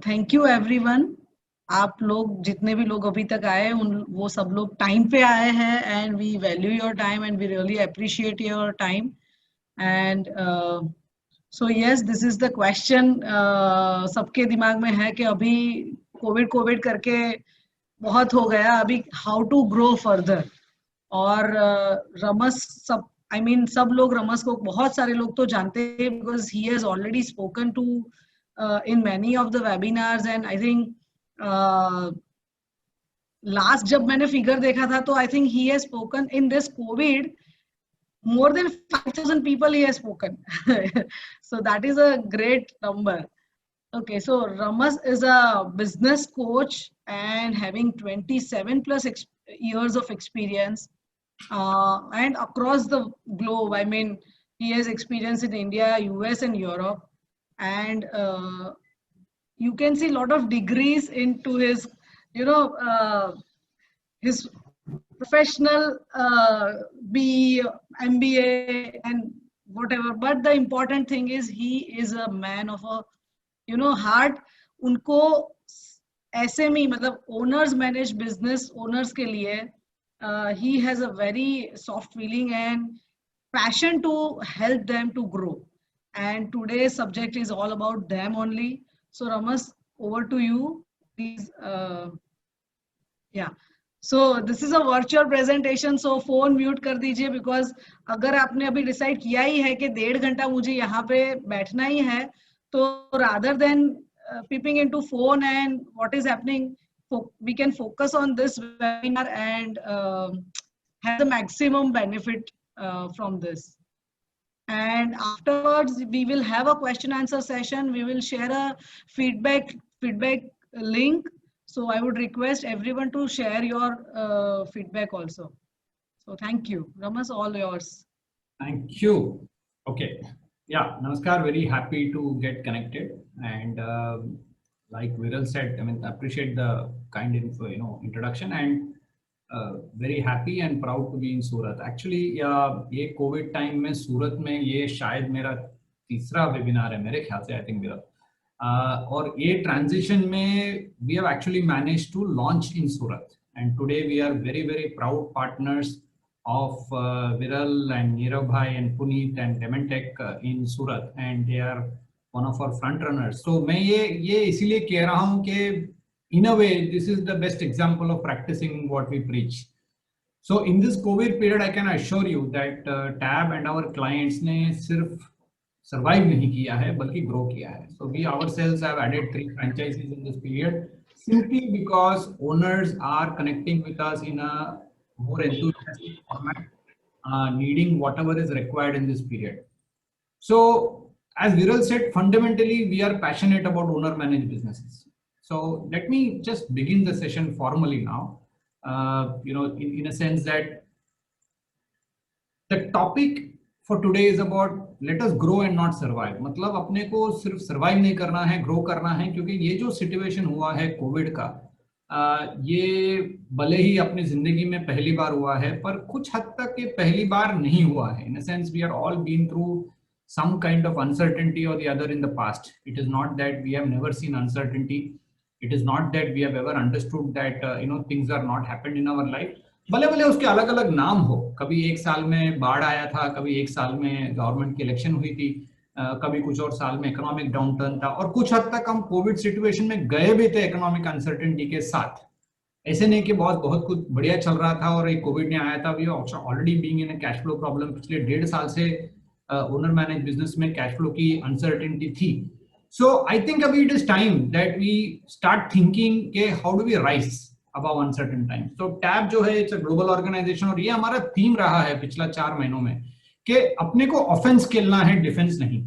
Thank you everyone. आप लोग जितने भी लोग अभी तक आए उन वो सब लोग टाइम पे आए हैं and we value your time and we really appreciate your time and so yes this is the question. सबके दिमाग में है कि अभी कोविड कोविड करके बहुत हो गया, अभी हाउ टू ग्रो फर्दर। और रमस सब सब लोग रमस को बहुत सारे लोग तो जानते हैं because he has already spoken to in many of the webinars and I think last जब मैंने फिगर देखा था तो I think he has spoken in this COVID more than 5,000 people he has spoken. So that is a great number. Okay, so Ramas is a business coach and having 27 plus years of experience and across the globe. He has experience in India, US, and Europe, and you can see a lot of degrees into his, you know, his professional B, MBA, and whatever. But the important thing is he is a man of a heart. उनको SME मतलब owners manage business owners के लिए he has a very soft feeling and passion to help them to grow, and today's subject is all about them only. So Ramas, over to you, please. Yeah, so this is a virtual presentation, so phone mute कर दीजिए because अगर आपने अभी decide किया ही है कि 1.5 घंटा मुझे यहाँ पे बैठना ही है, तो rather than peeping into phone and what is happening, we can focus on this webinar and have the maximum benefit from this. And afterwards we will have a question answer session. We will share a feedback link, so I would request everyone to share your feedback also. So thank you, Ramas, all yours. Thank you. Okay, yeah, namaskar, very happy to get connected. And like Viral said, appreciate the kind info, introduction, and very happy and proud to be in Surat. Actually ये Covid time में सूरत में ये शायद मेरा तीसरा webinar है मेरे ख्याल से, आई थिंक मेरा, और ये ट्रांजिशन में we have actually manage to launch in Surat, and today we are very very proud partners of Viral and Nirav Bhai and Puneet and Dementech in Surat, and they are one of our front runners. So मैं ये इसीलिए कह रहा हूँ कि in a way this is the best example of practicing what we preach. So in this COVID period I can assure you that TAB and our clients ने सिर्फ survive नहीं किया है बल्कि grow किया है. So we ourselves have added 3 franchises in this period simply because owners are connecting with us in a more enthusiastic format, needing whatever is required in this period. So as Viral said, fundamentally we are passionate about owner managed businesses. So let me just begin the session formally now, in a sense that the topic for today is about let us grow and not survive. मतलब अपने को सिर्फ survive नहीं करना है, grow करना है, क्योंकि ये जो situation हुआ है कोविड का, ये भले ही अपनी जिंदगी में पहली बार हुआ है पर कुछ हद तक ये पहली बार नहीं हुआ है. In a sense we are all been through some kind of uncertainty or the other in the past. It is not that we have never seen uncertainty. It is not that we have ever understood that things are not happened in our life. भले भले उसके अलग अलग नाम हो, कभी एक साल में बाढ़ आया था, कभी एक साल में गवर्नमेंट की इलेक्शन हुई थी, कभी कुछ और साल में इकोनॉमिक डाउनटर्न था, और कुछ हद तक हम कोविड सिचुएशन में गए भी थे इकोनॉमिक अनसर्टेनिटी के साथ. ऐसे नहीं कि बहुत कुछ बढ़िया चल रहा था और एक कोविड ने आया था. We already being in a cash flow problem. पिछले 1.5 साल से ओनर मैनेज बिजनेस में कैश फ्लो की अनसर्टेनिटी थी. सो आई थिंक अभी it is time that we start thinking के how do we rise above uncertain times. तो tab जो है इट्स अ ग्लोबल ऑर्गेनाइजेशन, और ये हमारा थीम रहा है पिछला 4 महीनों में कि अपने को ऑफेंस खेलना है, डिफेंस नहीं.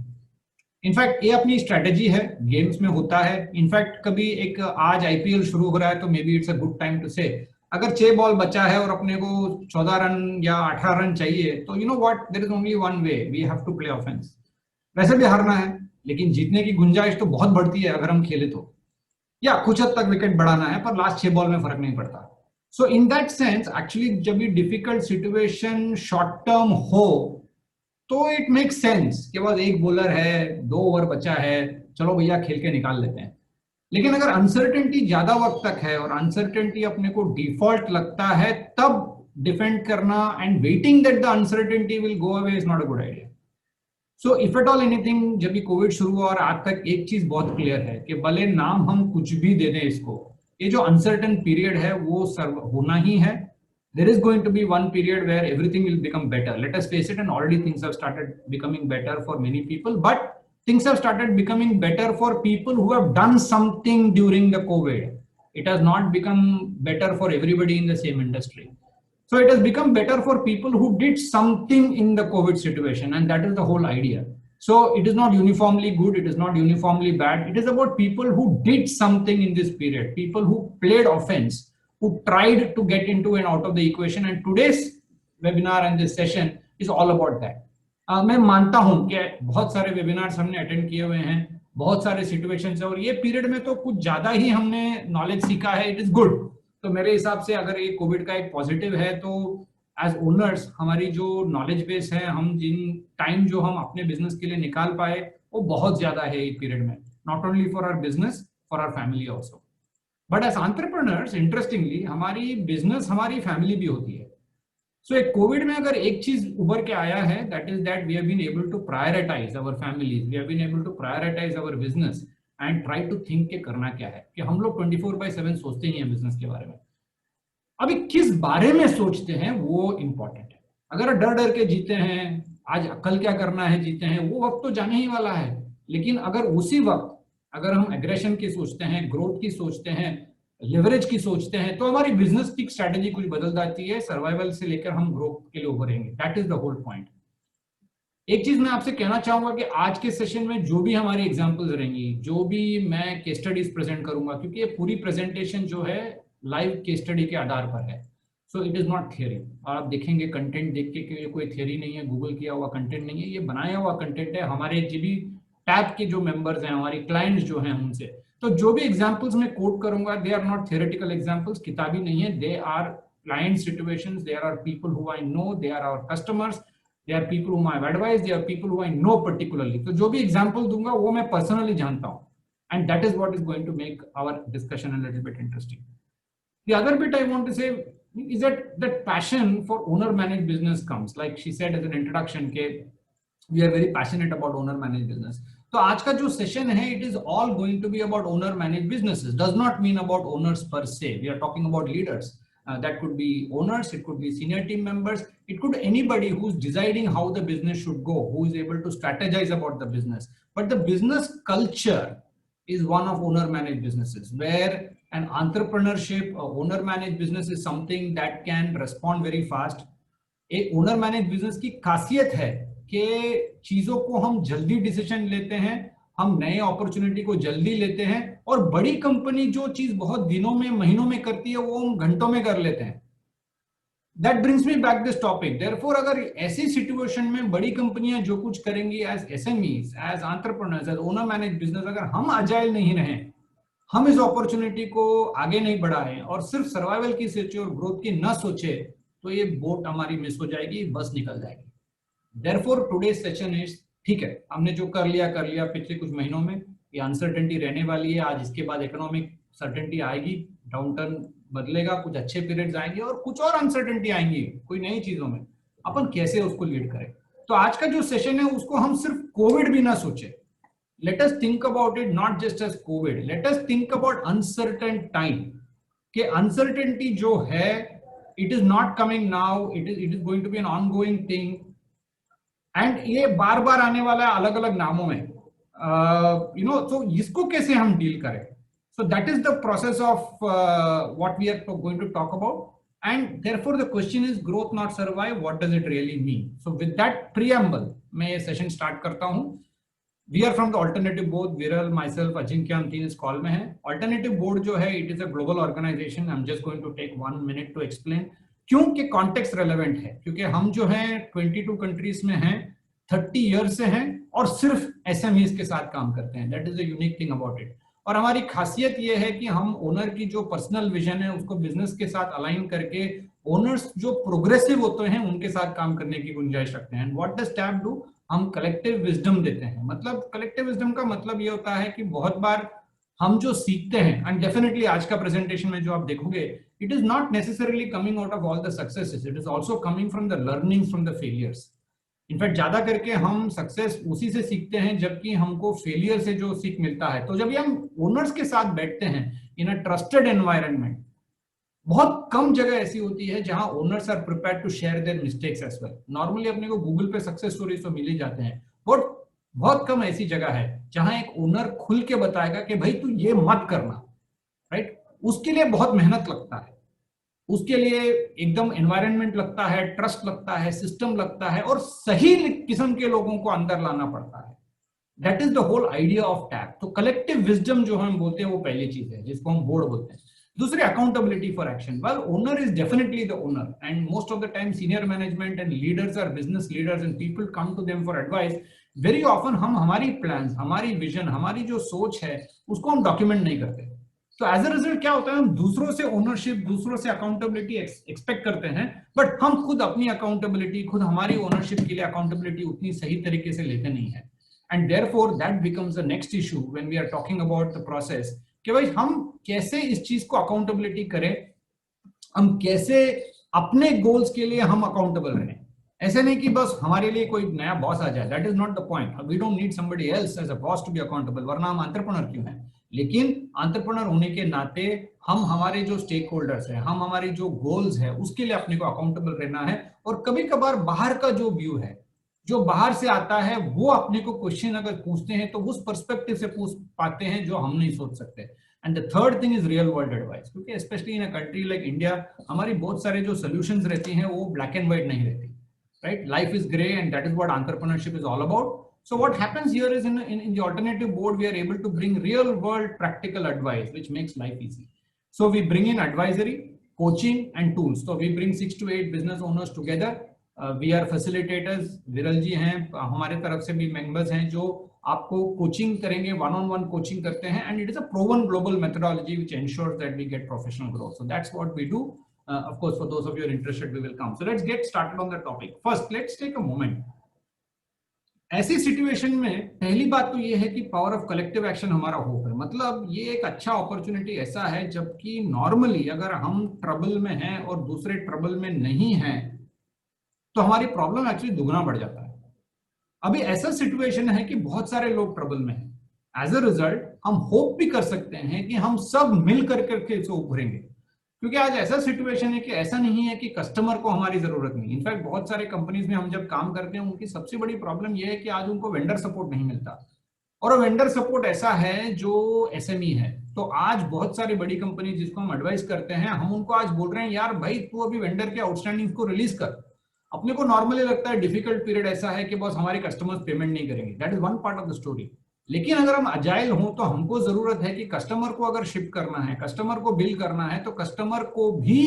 इनफैक्ट ये अपनी स्ट्रेटेजी है, गेम्स में होता है. इनफैक्ट कभी एक आज आईपीएल शुरू हो रहा है तो maybe it's a good time to say अगर 6 बॉल बचा है और अपने को 14 रन या 18 रन चाहिए तो you know what, there is only one way, we have to play offence. वैसे भी हारना है लेकिन जीतने की गुंजाइश तो बहुत बढ़ती है अगर हम खेले तो, या कुछ हद तक विकेट बढ़ाना है पर लास्ट 6 बॉल में फर्क नहीं पड़ता. सो इन दैट सेंस एक्चुअली जब ये डिफिकल्ट सिचुएशन शॉर्ट टर्म हो तो इट मेक सेंस कि बस एक बॉलर है, 2 ओवर बचा है, चलो भैया खेल के निकाल लेते हैं। लेकिन अगर अनसर्टेनिटी ज्यादा वक्त तक है और अनसर्टेनिटी अपने को डिफॉल्ट लगता है, तब डिफेंड करना and waiting that the uncertainty will go away is not a good idea. So if at all anything, जब भी कोविड शुरू हुआ और आज तक एक चीज बहुत क्लियर है कि भले नाम हम कुछ भी दे दें इसको, ये जो अनसर्टन पीरियड है वो सर्व होना ही है। There is going to be one period where everything will become better. Let us face it, and already things have started becoming better for many people. But things have started becoming better for people who have done something during the COVID. It has not become better for everybody in the same industry. So it has become better for people who did something in the COVID situation, and that is the whole idea. So it is not uniformly good, it is not uniformly bad. It is about people who did something in this period, people who played offense, who tried to get into and out of the equation, and today's webinar and this session is all about that. मैं मानता हूं कि बहुत सारे webinars हमने attend किए हुए हैं, बहुत सारे सिचुएशंस है, और ये पीरियड में तो कुछ ज्यादा ही हमने नॉलेज सीखा है। It is good. तो मेरे हिसाब से अगर ये कोविड का एक पॉजिटिव है, तो एज ओनर्स हमारी जो नॉलेज बेस है, हम जिन टाइम जो हम अपने बिजनेस के लिए निकाल पाए, वो बहुत ज्यादा है ये पीरियड में, not only for our business, for our family also. But as entrepreneurs, interestingly, हमारी बिजनेस हमारी फैमिली भी होती है। सो एक कोविड में अगर एक चीज उभर के आया है, that is that we have been able to prioritise our families, we have been able to prioritise our business and try to think के करना क्या है, कि हम लोग 24/7 सोचते ही हैं बिजनेस के बारे में। अभी किस बारे में सोचते हैं वो इंपॉर्टेंट है। अगर डर डर के जीते हैं, आज कल क्या करना है जीते हैं, वो वक्त तो जाने ही वाला है। लेकिन अगर उसी वक्त अगर हम एग्रेशन की सोचते हैं, ग्रोथ की सोचते हैं, लेवरेज की सोचते हैं, तो हमारी बिजनेस की स्ट्रेटेजी कुछ बदल जाती है। सर्वाइवल से लेकर हम ग्रोथ के लिए उभरेंगे। That is the whole point. एक चीज मैं आपसे कहना चाहूंगा कि आज के सेशन में जो भी हमारी एग्जांपल्स रहेंगी, जो भी मैं केस स्टडीज प्रेजेंट करूंगा, क्योंकि ये पूरी प्रेजेंटेशन जो है लाइव केस स्टडी के आधार पर है, so it is not theory. और आप देखेंगे कंटेंट देख के कि ये कोई थियरी नहीं है, गूगल किया हुआ कंटेंट नहीं है, ये बनाया हुआ कंटेंट है हमारे जीबी टैब के जो मेंबर्स हैं, हमारी क्लाइंट्स जो हैं उनसे। तो जो भी एग्जांपल्स मैं कोट करूंगा, they are not theoretical examples, किताबी नहीं है, they are client situations, they are people who I know, they are our customers, they are people who I advise, they are people who I know particularly. तो जो भी example दूंगा वो मैं personally जानता हूं, and that is what is going to make our discussion a little bit interesting. The other bit I want to say is that passion for owner managed business comes, like she said as an introduction, ke we are very passionate about owner managed business. तो आज का जो session है, it is all going to be about owner managed businesses. Does not mean about owners per se. We are talking about leaders. That could be owners, it could be senior team members, it could anybody who's deciding how the business should go, who is able to strategize about the business. But the business culture is one of owner managed businesses, where an entrepreneurship, owner managed business is something that can respond very fast. एक owner manage business की खासियत है कि चीजों को हम जल्दी decision लेते हैं, हम नए अपॉर्चुनिटी को जल्दी लेते हैं, और बड़ी कंपनी जो चीज बहुत दिनों में महीनों में करती है वो हम घंटों में कर लेते हैं। That brings me back this topic. Therefore, अगर ऐसी सिचुएशन में बड़ी कंपनियां जो कुछ करेंगी as SMEs, as entrepreneurs, as owner manage business, अगर हम अजाइल नहीं रहे, हम इस अपॉर्चुनिटी को आगे नहीं बढ़ाएं और सिर्फ सर्वाइवल की सोचे और ग्रोथ की ना सोचे, तो ये बोट हमारी मिस हो जाएगी, बस निकल जाएगी। Therefore, today's session is, ठीक है, हमने जो कर लिया पिछले कुछ महीनों में, ये अनसर्टेनिटी रहने वाली है। आज इसके बाद इकोनॉमिक सर्टेनिटी आएगी, डाउनटर्न बदलेगा, कुछ अच्छे पीरियड्स आएंगे और कुछ और अनसर्टेनिटी आएंगी कोई नई चीजों में। अपन कैसे उसको लीड करें? तो आज का जो सेशन है उसको हम सिर्फ कोविड भी ना सोचे। Let us think about it not just as COVID. Let us think about uncertain time. कि uncertainty जो है, it is not coming now. It is going to be an ongoing thing. And ये बार बार आने वाला है अलग अलग नामों में। So इसको कैसे हम डील करें? So that is the process of what we are going to talk about. And therefore the question is growth not survive. What does it really mean? So with that preamble, मैं ये session start करता हूँ। We are from the Alternative Board. Viral, myself, Ajinkya, हम तीन इस call में हैं। Alternative Board जो है, it is a global organization. I'm just going to take 1 minute to explain. क्योंकि कॉन्टेक्स्ट रेलेवेंट है, क्योंकि हम जो हैं 22 कंट्रीज में हैं, 30 ईयर्स से हैं और सिर्फ एसएमईज के साथ काम करते हैं। That is the unique thing about it. और हमारी खासियत ये है कि हम ओनर की जो पर्सनल विजन है उसको बिजनेस के साथ अलाइन करके ओनर्स जो प्रोग्रेसिव होते हैं उनके साथ काम करने की गुंजाइश रखते हैं। What does tab do? हम कलेक्टिव विजडम देते हैं। मतलब कलेक्टिव विजडम का मतलब ये होता है कि बहुत बार हम जो सीखते हैं, एंड डेफिनेटली आज का प्रेजेंटेशन में जो आप देखोगे, it is not necessarily coming out of all the successes, it is also coming from the learnings from the failures. In fact ज्यादा करके हम सक्सेस उसी से सीखते हैं जबकि हमको फेलियर से जो सीख मिलता है। तो जब ये हम ओनर्स के साथ बैठते हैं इन अ ट्रस्टेड एनवायरनमेंट, बहुत कम जगह ऐसी होती है जहां owners are prepared to share their mistakes as well. Normally अपने को गूगल पे सक्सेस स्टोरीज तो मिल ही जाते हैं, बट बहुत कम ऐसी जगह है जहां एक ओनर खुल के बताएगा कि भाई तू ये मत करना, राइट। उसके लिए बहुत मेहनत लगता है, उसके लिए एकदम एनवायरनमेंट लगता है, ट्रस्ट लगता है, सिस्टम लगता है, और सही किस्म के लोगों को अंदर लाना पड़ता है। That is the whole idea of TAP. तो कलेक्टिव विजडम जो हम बोलते हैं वो पहली चीज है जिसको हम बोर्ड बोलते हैं। दूसरी, accountability for action. Well, owner is definitely the owner, and most of the time senior management and leaders are business leaders and people come to them for advice. Very often हम हमारी plans, हमारी vision, हमारी जो सोच है उसको हम document नहीं करते। तो एज अ रिजल्ट क्या होता है, हम दूसरों से ओनरशिप, दूसरों से अकाउंटेबिलिटी एक्सपेक्ट करते हैं, बट हम खुद अपनी अकाउंटेबिलिटी, खुद हमारी ओनरशिप के लिए अकाउंटेबिलिटी उतनी सही तरीके से लेते नहीं है। And therefore that becomes the next issue when we are talking about the process, कि भाई हम कैसे इस चीज को अकाउंटेबिलिटी करें, हम कैसे अपने गोल्स के लिए हम अकाउंटेबल रहें। ऐसे नहीं कि बस हमारे लिए कोई नया बॉस आ जाए, that is not the point. We don't need somebody else as a boss to be accountable, वरना हम एंटरप्रेन्योर क्यों हैं। लेकिन एंटरप्रेन्योर होने के नाते हम हमारे जो स्टेक होल्डर्स हैं, हम हमारे जो गोल्स है उसके लिए अपने को अकाउंटेबल रहना है। और कभी कभार बाहर का जो व्यू है, जो बाहर से आता है, वो अपने को क्वेश्चन अगर पूछते हैं तो उस पर्सपेक्टिव से पूछ पाते हैं जो हम नहीं सोच सकते। And the third thing is real world advice, क्योंकि specially in a country like India हमारी बहुत सारे जो सोल्यूशंस रहती हैं वो ब्लैक एंड व्हाइट नहीं रहती, right. Life is grey and that is what entrepreneurship is all about. So what happens here is in the alternative board, we are able to bring real world practical advice, which makes life easy. So we bring in advisory, coaching and tools. So we bring 6 to 8 business owners together. We are facilitators. विरल जी हैं, हमारे तरफ से भी members हैं जो आपको coaching करेंगे, one-on-one कोचिंग करते हैं, and it is a proven global methodology which ensures that we get professional growth. So that's what we do. Of course, for those of you who are interested, we will come. So let's get started on the topic. First, let's take a moment. ऐसी situation में पहली बात तो ये है कि power of collective action हमारा hope है। मतलब ये एक अच्छा अपॉर्चुनिटी ऐसा है, जबकि नॉर्मली अगर हम ट्रबल में हैं और दूसरे ट्रबल में नहीं हैं तो हमारी प्रॉब्लम एक्चुअली दुगना बढ़ जाता है। अभी ऐसा सिचुएशन है कि बहुत सारे लोग ट्रबल में हैं। एज अ रिजल्ट हम होप भी कर सकते हैं कि हम सब मिल करके इसे उभरेंगे, क्योंकि आज ऐसा सिचुएशन है कि ऐसा नहीं है कि कस्टमर को हमारी जरूरत नहीं। इनफैक्ट बहुत सारे कंपनीज में हम जब काम करते हैं उनकी सबसे बड़ी प्रॉब्लम यह है कि आज उनको वेंडर सपोर्ट नहीं मिलता, और वेंडर सपोर्ट ऐसा है जो एसएमई है। तो आज बहुत सारी बड़ी कंपनी जिसको हम एडवाइस करते हैं, हम उनको आज बोल रहे हैं यार भाई तू अभी वेंडर के आउटस्टैंडिंग को रिलीज कर। अपने को नॉर्मली लगता है डिफिकल्ट पीरियड ऐसा है कि बस हमारे कस्टमर्स पेमेंट नहीं करेंगे, that is one part of the story. लेकिन अगर हम अजाइल हों तो हमको जरूरत है कि कस्टमर को अगर शिप करना है, कस्टमर को बिल करना है, तो कस्टमर को भी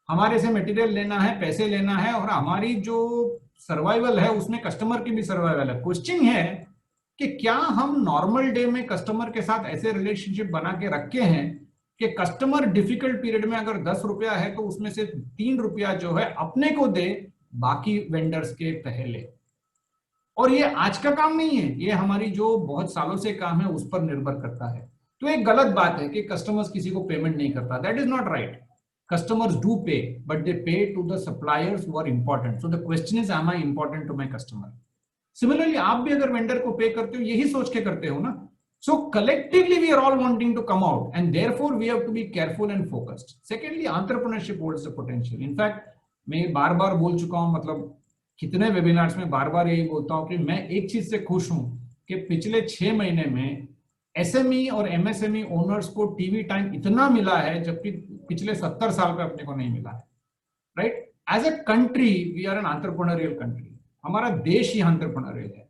हमारे से मटेरियल लेना है, पैसे लेना है, और हमारी जो सर्वाइवल है उसमें कस्टमर की भी सर्वाइवल है। क्वेश्चन है कि क्या हम नॉर्मल डे में कस्टमर के साथ ऐसे रिलेशनशिप बना के रखे हैं कि कस्टमर डिफिकल्ट पीरियड में अगर 10 रुपया है तो उसमें से 3 रुपया जो है अपने को दे, बाकी वेंडर्स के पहले। और ये आज का काम नहीं है, ये हमारी जो बहुत सालों से काम है उस पर निर्भर करता है। तो एक गलत बात है कि कस्टमर्स किसी को पेमेंट नहीं करता, that is not right. Customers do pay, but they pay to the suppliers who are important. So the question is, am I important to my customer? Similarly, आप भी अगर वेंडर को पे करते हो यही सोच के करते हो ना। So collectively we are all wanting to come out, and therefore we have to be careful and focused. Secondly, entrepreneurship holds the potential. In fact, मैं बार बार बोल चुका हूं, मतलब कितने वेबिनार्स में बार बार यही बोलता हूं कि मैं एक चीज से खुश हूं कि पिछले 6 महीने में एसएमई और एमएसएमई ओनर्स को टीवी टाइम इतना मिला है, जबकि पिछले 70 साल पे अपने को नहीं मिला है, right. As a country we are an entrepreneurial country, हमारा देश ही एंटरप्रेन्योरियल है।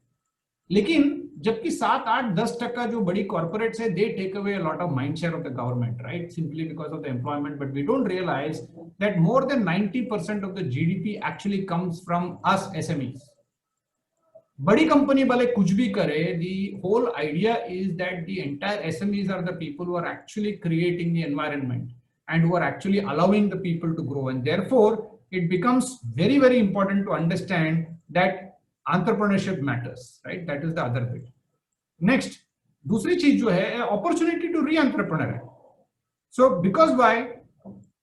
लेकिन जबकि 7-8-10% जो बड़ी कॉर्पोरेट्स है, they take away a lot of mind share of the government, right, simply because of the employment, but we don't realise that more than 90% of the GDP actually comes from us SMEs. बड़ी company भले कुछ भी करे, the whole idea is that the entire SMEs are the people who are actually creating the environment and who are actually allowing the people to grow, and therefore it becomes very, very important to understand that entrepreneurship matters, right? That is the other bit. Next, दूसरी चीज जो है opportunity to री entrepreneur है. So because why,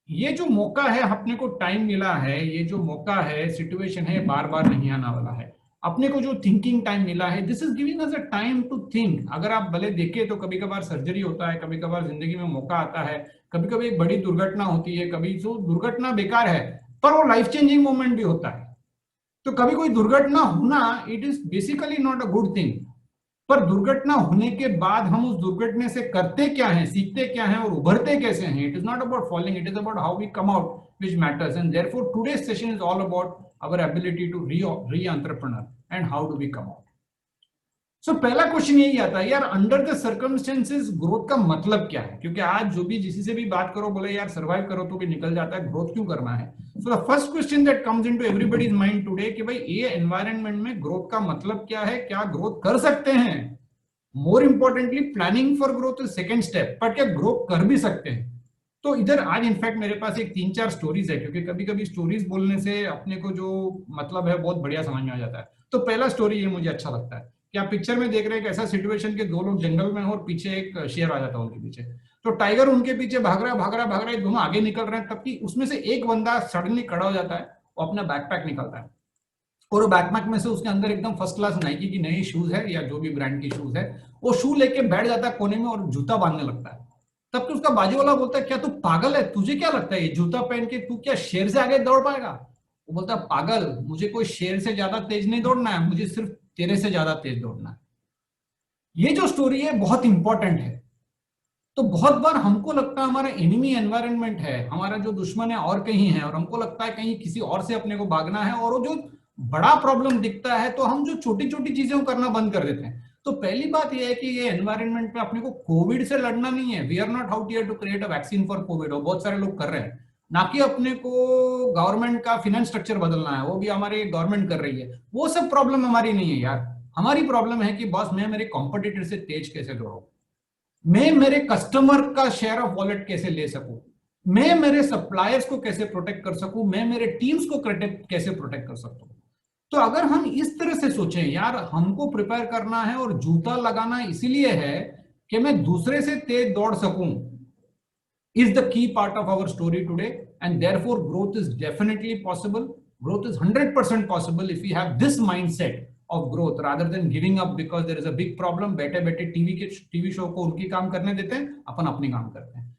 ये जो मौका है, अपने को टाइम मिला है, ये जो मौका है, सिचुएशन है, बार बार नहीं आने वाला है. अपने को जो थिंकिंग टाइम मिला है, this is giving us a time to think. अगर आप भले देखें तो कभी कभार सर्जरी होता है, कभी कभार जिंदगी में मौका आता है, कभी कभी एक बड़ी दुर्घटना होती है, कभी जो दुर्घटना बेकार है पर वो लाइफ चेंजिंग मोमेंट भी होता है. तो कभी कोई दुर्घटना होना, it is basically not a good thing. पर दुर्घटना होने के बाद हम उस दुर्घटना से करते क्या हैं, सीखते क्या हैं और उभरते कैसे हैं. It is not about falling, it is about how we come out, which matters. And therefore today's session is all about our ability to re-entrepreneur and how do we come out. So पहला question यही आता है यार, under the circumstances growth का मतलब क्या है? क्योंकि आज जो भी जिसी से भी बात करो बोले यार सर्वाइव करो तो भी निकल जाता है, ग्रोथ क्यों करना है? So the first question that comes into everybody's mind today कि भाई ये एनवायरनमेंट में ग्रोथ का मतलब क्या है, क्या ग्रोथ कर सकते हैं? More importantly planning for growth is second step, पर क्या ग्रोथ कर भी सकते हैं? तो इधर आज इनफैक्ट मेरे पास एक 3-4 स्टोरीज है, क्योंकि कभी कभी स्टोरीज बोलने से अपने को जो मतलब है बहुत बढ़िया समझ में आ जाता है. तो पहला स्टोरी ये मुझे अच्छा लगता है कि आप पिक्चर में देख रहे हैं कि ऐसा सिचुएशन के 2 लोग जंगल में हो और पीछे एक शेर आ जाता है उनके पीछे. तो टाइगर उनके पीछे भाग रहा है, दोनों आगे निकल रहे हैं, तब उसमें से एक बंदा सडनली खड़ा हो जाता है, वो अपना बैकपैक निकालता है और बैकपैक में से उसके अंदर एकदम फर्स्ट क्लास नाइकी की नई शूज है या जो भी ब्रांड की शूज है, वो शू लेके बैठ जाता है कोने में और जूता बांधने लगता है. तब तो उसका बाजू वाला बोलता है क्या तू पागल है, तुझे क्या लगता है ये जूता पहन के तू क्या शेर से आगे दौड़ पाएगा? वो बोलता है पागल, मुझे कोई शेर से ज्यादा तेज नहीं दौड़ना है, मुझे सिर्फ तेरे से ज्यादा तेज दौड़ना है. ये जो स्टोरी है बहुत इंपॉर्टेंट है. तो बहुत बार हमको लगता है हमारा एनिमी एनवायरनमेंट है, हमारा जो दुश्मन है और कहीं है, और हमको लगता है कहीं किसी और से अपने को भागना है, और वो जो बड़ा प्रॉब्लम दिखता है तो हम जो छोटी छोटी चीजें करना बंद कर देते हैं. तो पहली बात यह है कि ये एनवायरनमेंट पे अपने को कोविड से लड़ना नहीं है. We are not out here to create a vaccine for COVID, और बहुत सारे लोग कर रहे हैं. ना कि अपने को गवर्नमेंट का फाइनेंस स्ट्रक्चर बदलना है, वो भी हमारी गवर्नमेंट कर रही है. वो सब प्रॉब्लम हमारी नहीं है यार. हमारी प्रॉब्लम है कि बॉस मैं मेरे कॉम्पिटिटर से तेज कैसे दौड़ूं, मैं मेरे कस्टमर का शेयर ऑफ वॉलेट कैसे ले सकूं, मैं मेरे सप्लायर्स को कैसे प्रोटेक्ट कर सकूं, मैं मेरे टीम्स को कैसे प्रोटेक्ट कर सकता हूं. तो अगर हम इस तरह से सोचें यार हमको प्रिपेयर करना है और जूता लगाना इसीलिए है कि मैं दूसरे से तेज दौड़ सकूं, is the key part of our story today. And therefore growth is definitely possible. Growth is 100% possible if we have this mindset of growth rather than giving up because there is a big problem. बैठे बैठे TV show को उनकी काम करने देते हैं, अपन अपनी काम करते हैं.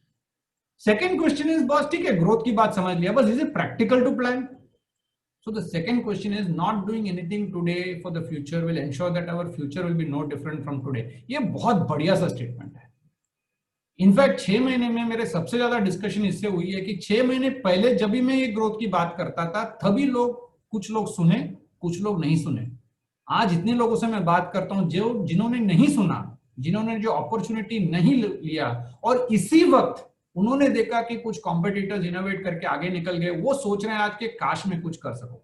सेकेंड क्वेश्चन इज बॉस ठीक है ग्रोथ की बात समझ लिया, बस is it practical to plan? So the second question is not doing anything today for the future will ensure that our future will be no different from today. ये बहुत बढ़िया सा स्टेटमेंट है. इनफैक्ट 6 महीने में मेरे सबसे ज्यादा डिस्कशन इससे हुई है कि 6 महीने पहले जब भी मैं ये ग्रोथ की बात करता था तभी कुछ लोग सुने, कुछ लोग नहीं सुने. आज इतने लोगों से मैं बात करता हूं जो जिन्होंने नहीं सुना, जिन्होंने जो अपॉर्चुनिटी नहीं लिया, और इसी वक्त उन्होंने देखा कि कुछ कॉम्पिटिटर्स इनोवेट करके आगे निकल गए, वो सोच रहे हैं आज के काश में कुछ कर सको.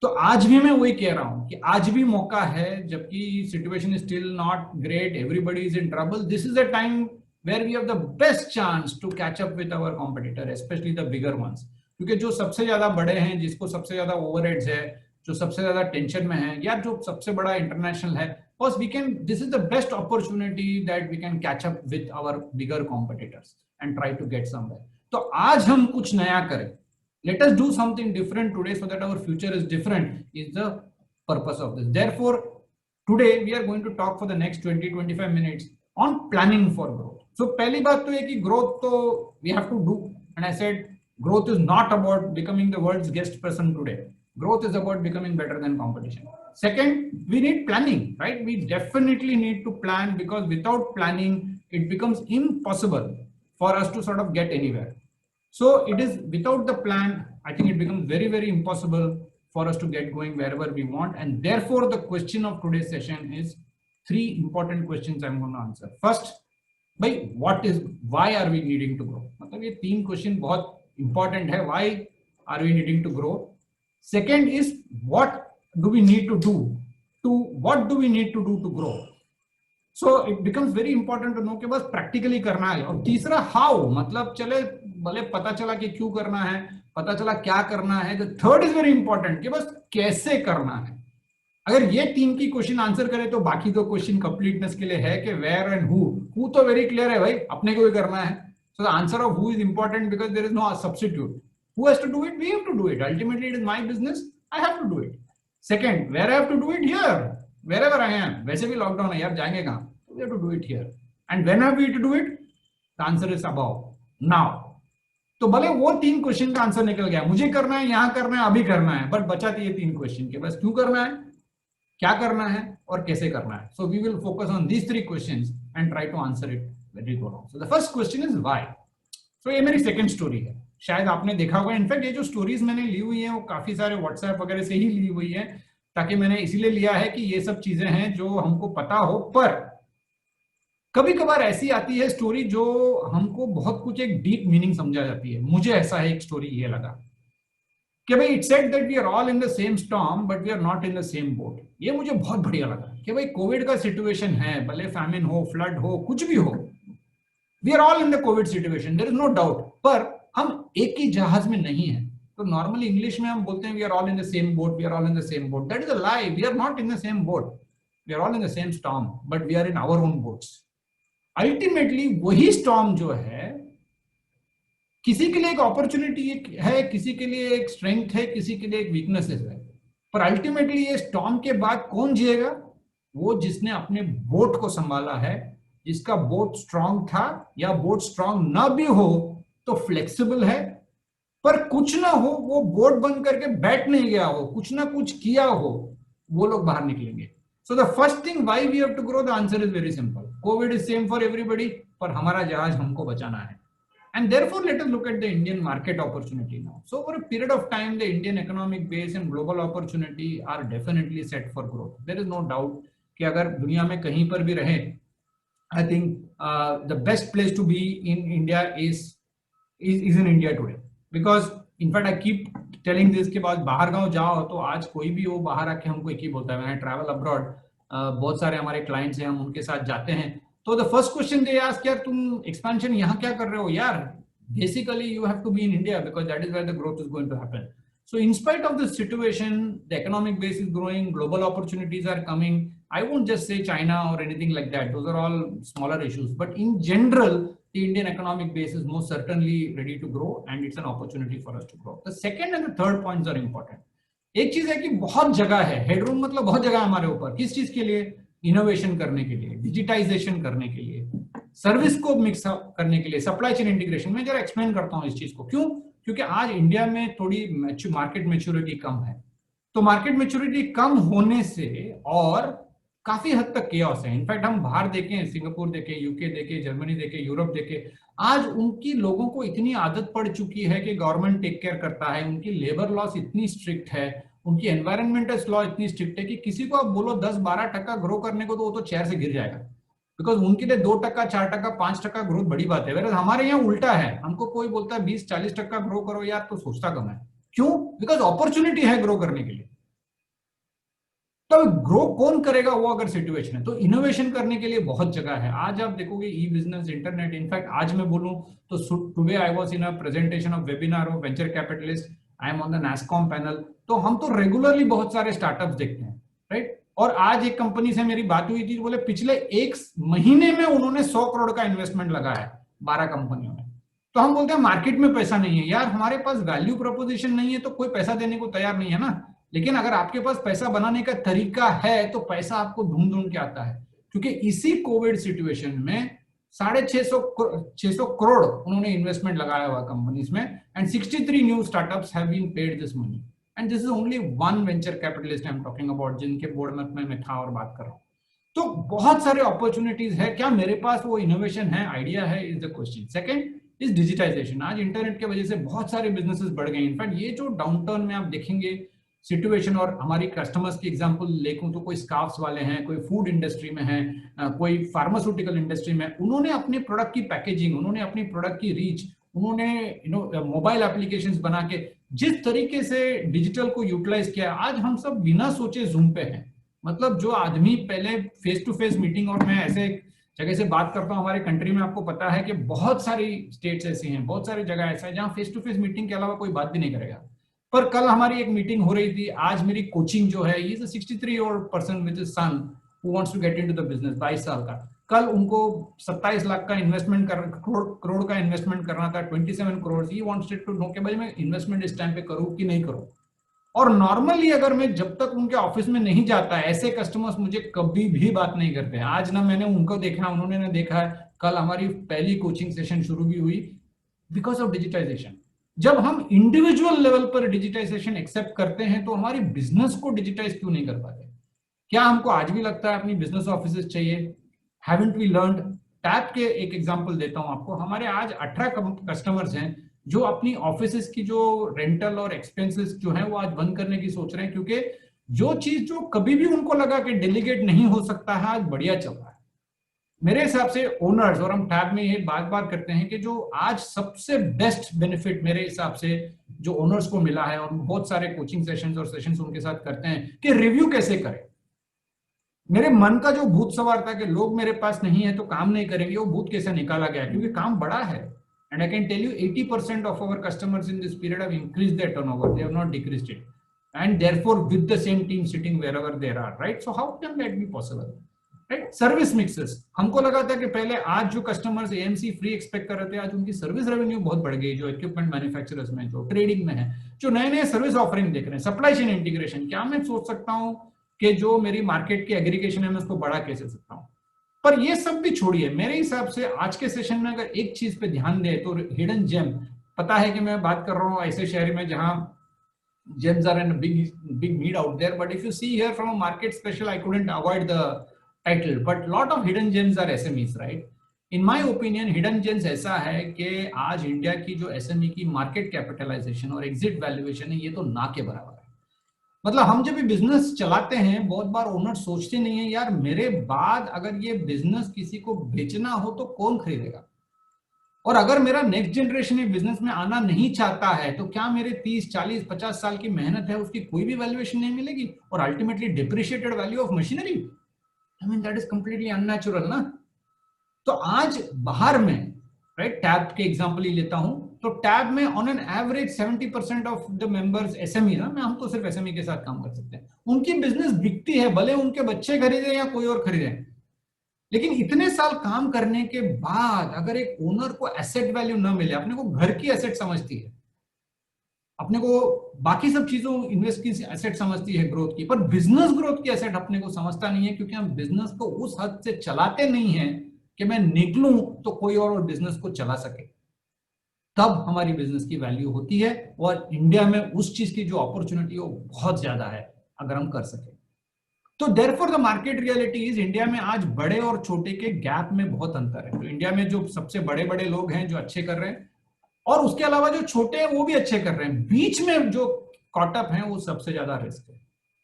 तो आज भी मैं वही कह रहा हूं कि आज भी मौका है, जबकि situation is still not great, everybody is in trouble. This is the time where we have the best chance to catch up with our competitor, especially the bigger ones. क्योंकि जो सबसे ज्यादा बड़े हैं, जिसको सबसे ज्यादा ओवरहेड्स है, जो सबसे ज्यादा टेंशन में है, या जो सबसे बड़ा इंटरनेशनल है, बस we can, this is the best opportunity that we can catch up with our bigger competitors and try to get somewhere. तो आज हम कुछ नया करें. Let us do something different today so that our future is different, is the purpose of this. Therefore, today we are going to talk for the next 20-25 minutes on planning for growth. So पहली बात तो है कि growth तो we have to do, and I said growth is not about becoming the world's best person today. Growth is about becoming better than competition. Second, we need planning, right? We definitely need to plan, because without planning it becomes impossible for us to sort of get anywhere. So it is without the plan, I think it becomes very, very impossible for us to get going wherever we want. And therefore the question of today's session is 3 important questions I'm going to answer. First, why are we needing to grow? मतलब ये 3 question बहुत important है. Why are we needing to grow? Second is what do we need to do to grow? So it becomes very important to know कि बस practically करना है. और तीसरा how, मतलब चले भले पता चला कि क्यों करना है, पता चला क्या करना है. The third is very important कि बस कैसे करना है. अगर ये 3 की क्वेश्चन आंसर करे तो बाकी 2 क्वेश्चन कंप्लीटनेस के लिए है कि वेयर एंड हु तो वेरी क्लियर है भाई, अपने को भी करना है. So the answer of who is important because there is no substitute. Who has to do it? We have to do it. Ultimately it is my business, I have to do it. Second, where I have to do it? Here, wherever I am. वैसे भी lockdown है यार, जाएंगे कहां? We have to do it here. And when have we to do it? The answer is about, now. तो भले वो 3 question का आंसर निकल गया, मुझे करना है, यहां करना है, अभी करना है, बट बचा ये 3 क्वेश्चन के बस क्यों करना है, क्या करना है और कैसे करना है. So we will focus on these 3 questions and try to answer it very good. So the first question is why. So ये मेरी सेकंड स्टोरी है, शायद आपने देखा होगा. इनफैक्ट ये जो स्टोरीज मैंने ली हुई है वो काफी सारे व्हाट्सएप वगैरह से ही ली हुई है, ताकि मैंने इसीलिए लिया है कि ये सब चीजें हैं जो हमको पता हो. पर कभी कभार ऐसी आती है स्टोरी जो हमको बहुत कुछ एक डीप मीनिंग समझा जाती है. मुझे ऐसा है एक स्टोरी ये लगा कि भाई it said that we are all in the same storm but we are not in the same boat. ये मुझे बहुत बढ़िया लगा कि भाई कोविड का सिचुएशन है, भले फैमिन हो, फ्लड हो, कुछ भी हो, we are all in the COVID situation, there is no doubt. पर हम एक ही जहाज में नहीं है. तो नॉर्मली इंग्लिश में हम बोलते हैं we are all in the same boat, we are all in the same boat. That is a lie. We are not in the same boat, we are all in the same storm but we are in our own boats. Ultimately वही storm जो है किसी के लिए एक opportunity है, किसी के लिए एक स्ट्रेंथ है, किसी के लिए एक वीकनेस है. पर अल्टीमेटली ये स्टॉर्म के बाद कौन जिएगा? वो जिसने अपने बोट को संभाला है, जिसका बोट स्ट्रांग था, या बोट स्ट्रांग ना भी हो तो फ्लेक्सिबल है, पर कुछ ना हो, वो बोट बंद करके बैठ नहीं गया हो, कुछ ना कुछ किया हो, वो लोग बाहर निकलेंगे. So the first thing why we have to grow, the answer is very simple. COVID is same for everybody, पर हमारा जहाज हमको बचाना है. And therefore, let us look at the Indian market opportunity now. So, over a period of time, the Indian economic base and global opportunity are definitely set for growth. There is no doubt कि अगर दुनिया में कहीं पर भी रहे, I think the best place to be in India is in India today. Because in fact, I keep telling this कि बाद बाहर गांव जाओ तो आज कोई भी वो बाहर आके हमको एक ही बोलता है. When I travel abroad, बहुत सारे हमारे क्लाइंट्स हैं, हम उनके साथ जाते हैं. तो the first question they ask, यार तुम एक्सपेंशन यहाँ क्या कर रहे हो? यार basically you have to be in India because that is where the growth is going to happen. So in spite of this situation, the economic base is growing, global opportunities are coming. I won't just say China और anything like that, those are all smaller issues, but in general the Indian economic base is most certainly ready to grow and it's an opportunity for us to grow. The second and the third points are important. एक चीज है कि बहुत जगह है, headroom मतलब बहुत जगह है हमारे ऊपर. किस चीज के लिए? इनोवेशन करने के लिए, डिजिटाइजेशन करने के लिए, सर्विस को मिक्स अप करने के लिए, सप्लाई चेन इंटीग्रेशन. में जरा एक्सप्लेन करता हूं इस चीज को. क्यों? क्योंकि आज इंडिया में थोड़ी मार्केट मैच्योरिटी कम है. तो मार्केट मैच्योरिटी कम होने से और काफी हद तक केओस है. इनफैक्ट हम बाहर देखें, सिंगापुर देखें, यूके देखें, जर्मनी देखें, यूरोप देखें, आज उनकी लोगों को इतनी आदत पड़ चुकी है कि गवर्नमेंट टेक केयर करता है, उनकी लेबर लॉस इतनी स्ट्रिक्ट है, उनकी एनवायरमेंटल लॉ इतनी स्ट्रिक्ट है कि किसी को आप बोलो 10-12% ग्रो करने को तो वो तो चेयर से गिर जाएगा. बिकॉज उनके लिए 2%, 4%, 5% ग्रोथ बड़ी बात है. वेयर हमारे यहाँ उल्टा है, हमको कोई बोलता है 20-40% ग्रो करो यार, तो सोचता कम है. क्यों? बिकॉज अपॉर्चुनिटी है ग्रो करने के लिए. तो ग्रो कौन करेगा वो अगर सिचुएशन है. तो इनोवेशन करने के लिए बहुत जगह है. आज आप देखोगे ई बिजनेस, इंटरनेट. इनफैक्ट आज मैं बोलूं तो today I was in a presentation of webinar of venture capitalist. I M on the NASSCOM panel. तो हम तो रेगुलरली बहुत सारे स्टार्टअप्स देखते हैं, राइट. और आज एक कंपनी से मेरी बात हुई थी, बोले पिछले 1 महीने में उन्होंने 100 करोड़ का इन्वेस्टमेंट लगाया है 12 कंपनियों में. तो हम बोलते हैं मार्केट में पैसा नहीं है. यार हमारे पास वैल्यू प्रोपोजिशन नहीं है तो कोई पैसा देने को तैयार नहीं है ना. लेकिन अगर आपके पास पैसा बनाने का तरीका है तो पैसा आपको ढूंढ ढूंढ के आता है. क्योंकि इसी कोविड सिचुएशन में 650 करोड़ उन्होंने इन्वेस्टमेंट लगाया हुआ कंपनीज में. And 63 new startups have been paid this money. And this is only one venture capitalist I am talking about, जिनके बोर्ड में मैं था और बात कर रहा हूं. तो बहुत सारे अपॉर्चुनिटीज है. क्या मेरे पास वो इनोवेशन है, आइडिया है, is the question. Second is digitisation. आज इंटरनेट की वजह से बहुत सारे बिजनेसेस बढ़ गए. इनफैक्ट ये जो डाउनटर्न में आप देखेंगे सिचुएशन, और हमारी कस्टमर्स की एग्जांपल लेखूं तो कोई स्कार्फ्स वाले हैं, कोई फूड इंडस्ट्री में है, कोई फार्मास्यूटिकल इंडस्ट्री में, उन्होंने अपने प्रोडक्ट की पैकेजिंग, उन्होंने अपनी प्रोडक्ट की रीच, उन्होंने मोबाइल एप्लीकेशंस बना के जिस तरीके से डिजिटल को यूटिलाइज किया. आज हम सब बिना सोचे जूम पे हैं. मतलब जो आदमी पहले फेस टू फेस मीटिंग, और मैं ऐसे जगह से बात करता हूं हमारे कंट्री में, आपको पता है कि बहुत सारी स्टेट्स ऐसी हैं, बहुत सारी जगह ऐसा है जहां फेस टू फेस मीटिंग के अलावा कोई बात भी नहीं करेगा. पर कल हमारी एक मीटिंग हो रही थी, आज मेरी कोचिंग जो है, ये 63-year-old person with son who wants to get into the business, 22 साल का, कल उनको 27 लाख का इन्वेस्टमेंट करोड़ का इन्वेस्टमेंट करना था, 27 crore. He wanted to know कि भाई मैं इन्वेस्टमेंट इस टाइम पे करूं कि नहीं करूं। और नॉर्मली अगर मैं जब तक उनके ऑफिस में नहीं जाता, ऐसे कस्टमर्स मुझे कभी भी बात नहीं करते हैं। आज ना मैंने उनको देखा, उन्होंने ना देखा है। कल हमारी पहली कोचिंग सेशन शुरू भी हुई बिकॉज ऑफ डिजिटाइजेशन। जब हम इंडिविजुअल लेवल पर डिजिटाइजेशन एक्सेप्ट करते हैं तो हमारी बिजनेस को डिजिटाइज क्यों नहीं कर पाते? क्या हमको आज भी लगता है अपनी बिजनेस ऑफिस चाहिए? Haven't we learned? टैप के एक एग्जांपल देता हूं आपको। हमारे आज 18 कस्टमर्स हैं जो अपनी ऑफिस की जो रेंटल और एक्सपेंसेस जो है वो आज बंद करने की सोच रहे हैं, क्योंकि जो चीज जो कभी भी उनको लगा कि डेलीगेट नहीं हो सकता है, आज बढ़िया चल रहा है। मेरे हिसाब से ओनर्स, और हम टैब में ये बार बार करते हैं कि जो आज सबसे बेस्ट बेनिफिट मेरे हिसाब से जो ओनर्स को मिला है, और बहुत सारे कोचिंग सेशंस और सेशंस उनके साथ करते हैं कि रिव्यू कैसे करें। मेरे मन का जो भूत सवार था कि लोग मेरे पास नहीं है तो काम नहीं करेंगे, वो भूत कैसे निकाला गया, क्योंकि काम बड़ा है। And I can tell you 80% of our customers in this period have increased their turnover, they have not decreased it, and therefore with the same team sitting wherever they are, right? So how can that be possible, right? Service mixes, हमको लगा था कि पहले आज जो customers AMC free expect कर रहे थे, आज उनकी सर्विस रेवेन्यू बहुत बढ़ गई, जो इक्विपमेंट मैन्युफैक्चरर्स में, जो ट्रेडिंग में है, जो नए नए सर्विस ऑफरिंग देख रहे हैं, सप्लाई चेन इंटीग्रेशन। क्या मैं सोच सकता हूं कि जो मेरी मार्केट की एग्रीगेशन है मैं उसको बड़ा कैसे सकता हूं? पर ये सब भी छोड़िए, मेरे हिसाब से आज के सेशन में अगर एक चीज पे ध्यान दे तो हिडन जेम। पता है कि मैं बात कर रहा हूं ऐसे शहर में जहां gems are in a big need out there, but if you see here from a market special, I couldn't avoid the title, but lot of hidden gems are SMEs, right? In my opinion, hidden gems ऐसा है कि आज India की जो SME की market capitalisation और exit valuation है, ये तो ना के बराबर है। मतलब हम जब भी बिजनेस चलाते हैं, बहुत बार ओनर सोचते नहीं है यार मेरे बाद अगर ये बिजनेस किसी को बेचना हो तो कौन खरीदेगा, और अगर मेरा नेक्स्ट जनरेशन ये बिजनेस में आना नहीं चाहता है तो क्या मेरे 30, 40, 50 साल की मेहनत है उसकी कोई भी वैल्यूएशन नहीं मिलेगी? और ultimately depreciated value of machinery, I mean that is completely unnatural ना। तो आज बाहर में, राइट, टैब के एग्जांपल ही लेता हूं, तो टैब में on an average 70% of the members SME ना, हम तो सिर्फ एसएमई के साथ काम कर सकते हैं, उनकी बिजनेस बिकती है, भले उनके बच्चे खरीदे या कोई और खरीदे। लेकिन इतने साल काम करने के बाद अगर एक ओनर को एसेट वैल्यू ना मिले, अपने को घर की एसेट समझती है, अपने को बाकी सब चीजों इन्वेस्ट की एसेट समझती है ग्रोथ की, पर बिजनेस ग्रोथ की एसेट अपने को समझता नहीं है, क्योंकि हम बिजनेस को उस हद से चलाते नहीं है कि मैं निकलूं तो कोई और बिजनेस को चला सके। तब हमारी बिजनेस की वैल्यू होती है, और इंडिया में उस चीज की जो अपॉर्चुनिटी है वो बहुत ज्यादा है अगर हम कर सके तो। Therefore the market reality is, India में आज बड़े और छोटे के गैप में बहुत अंतर है। तो इंडिया में जो सबसे बड़े बड़े लोग हैं जो अच्छे कर रहे हैं, और उसके अलावा जो छोटे हैं वो भी अच्छे कर रहे हैं, बीच में जो कॉटअप है वो सबसे ज्यादा रिस्क है।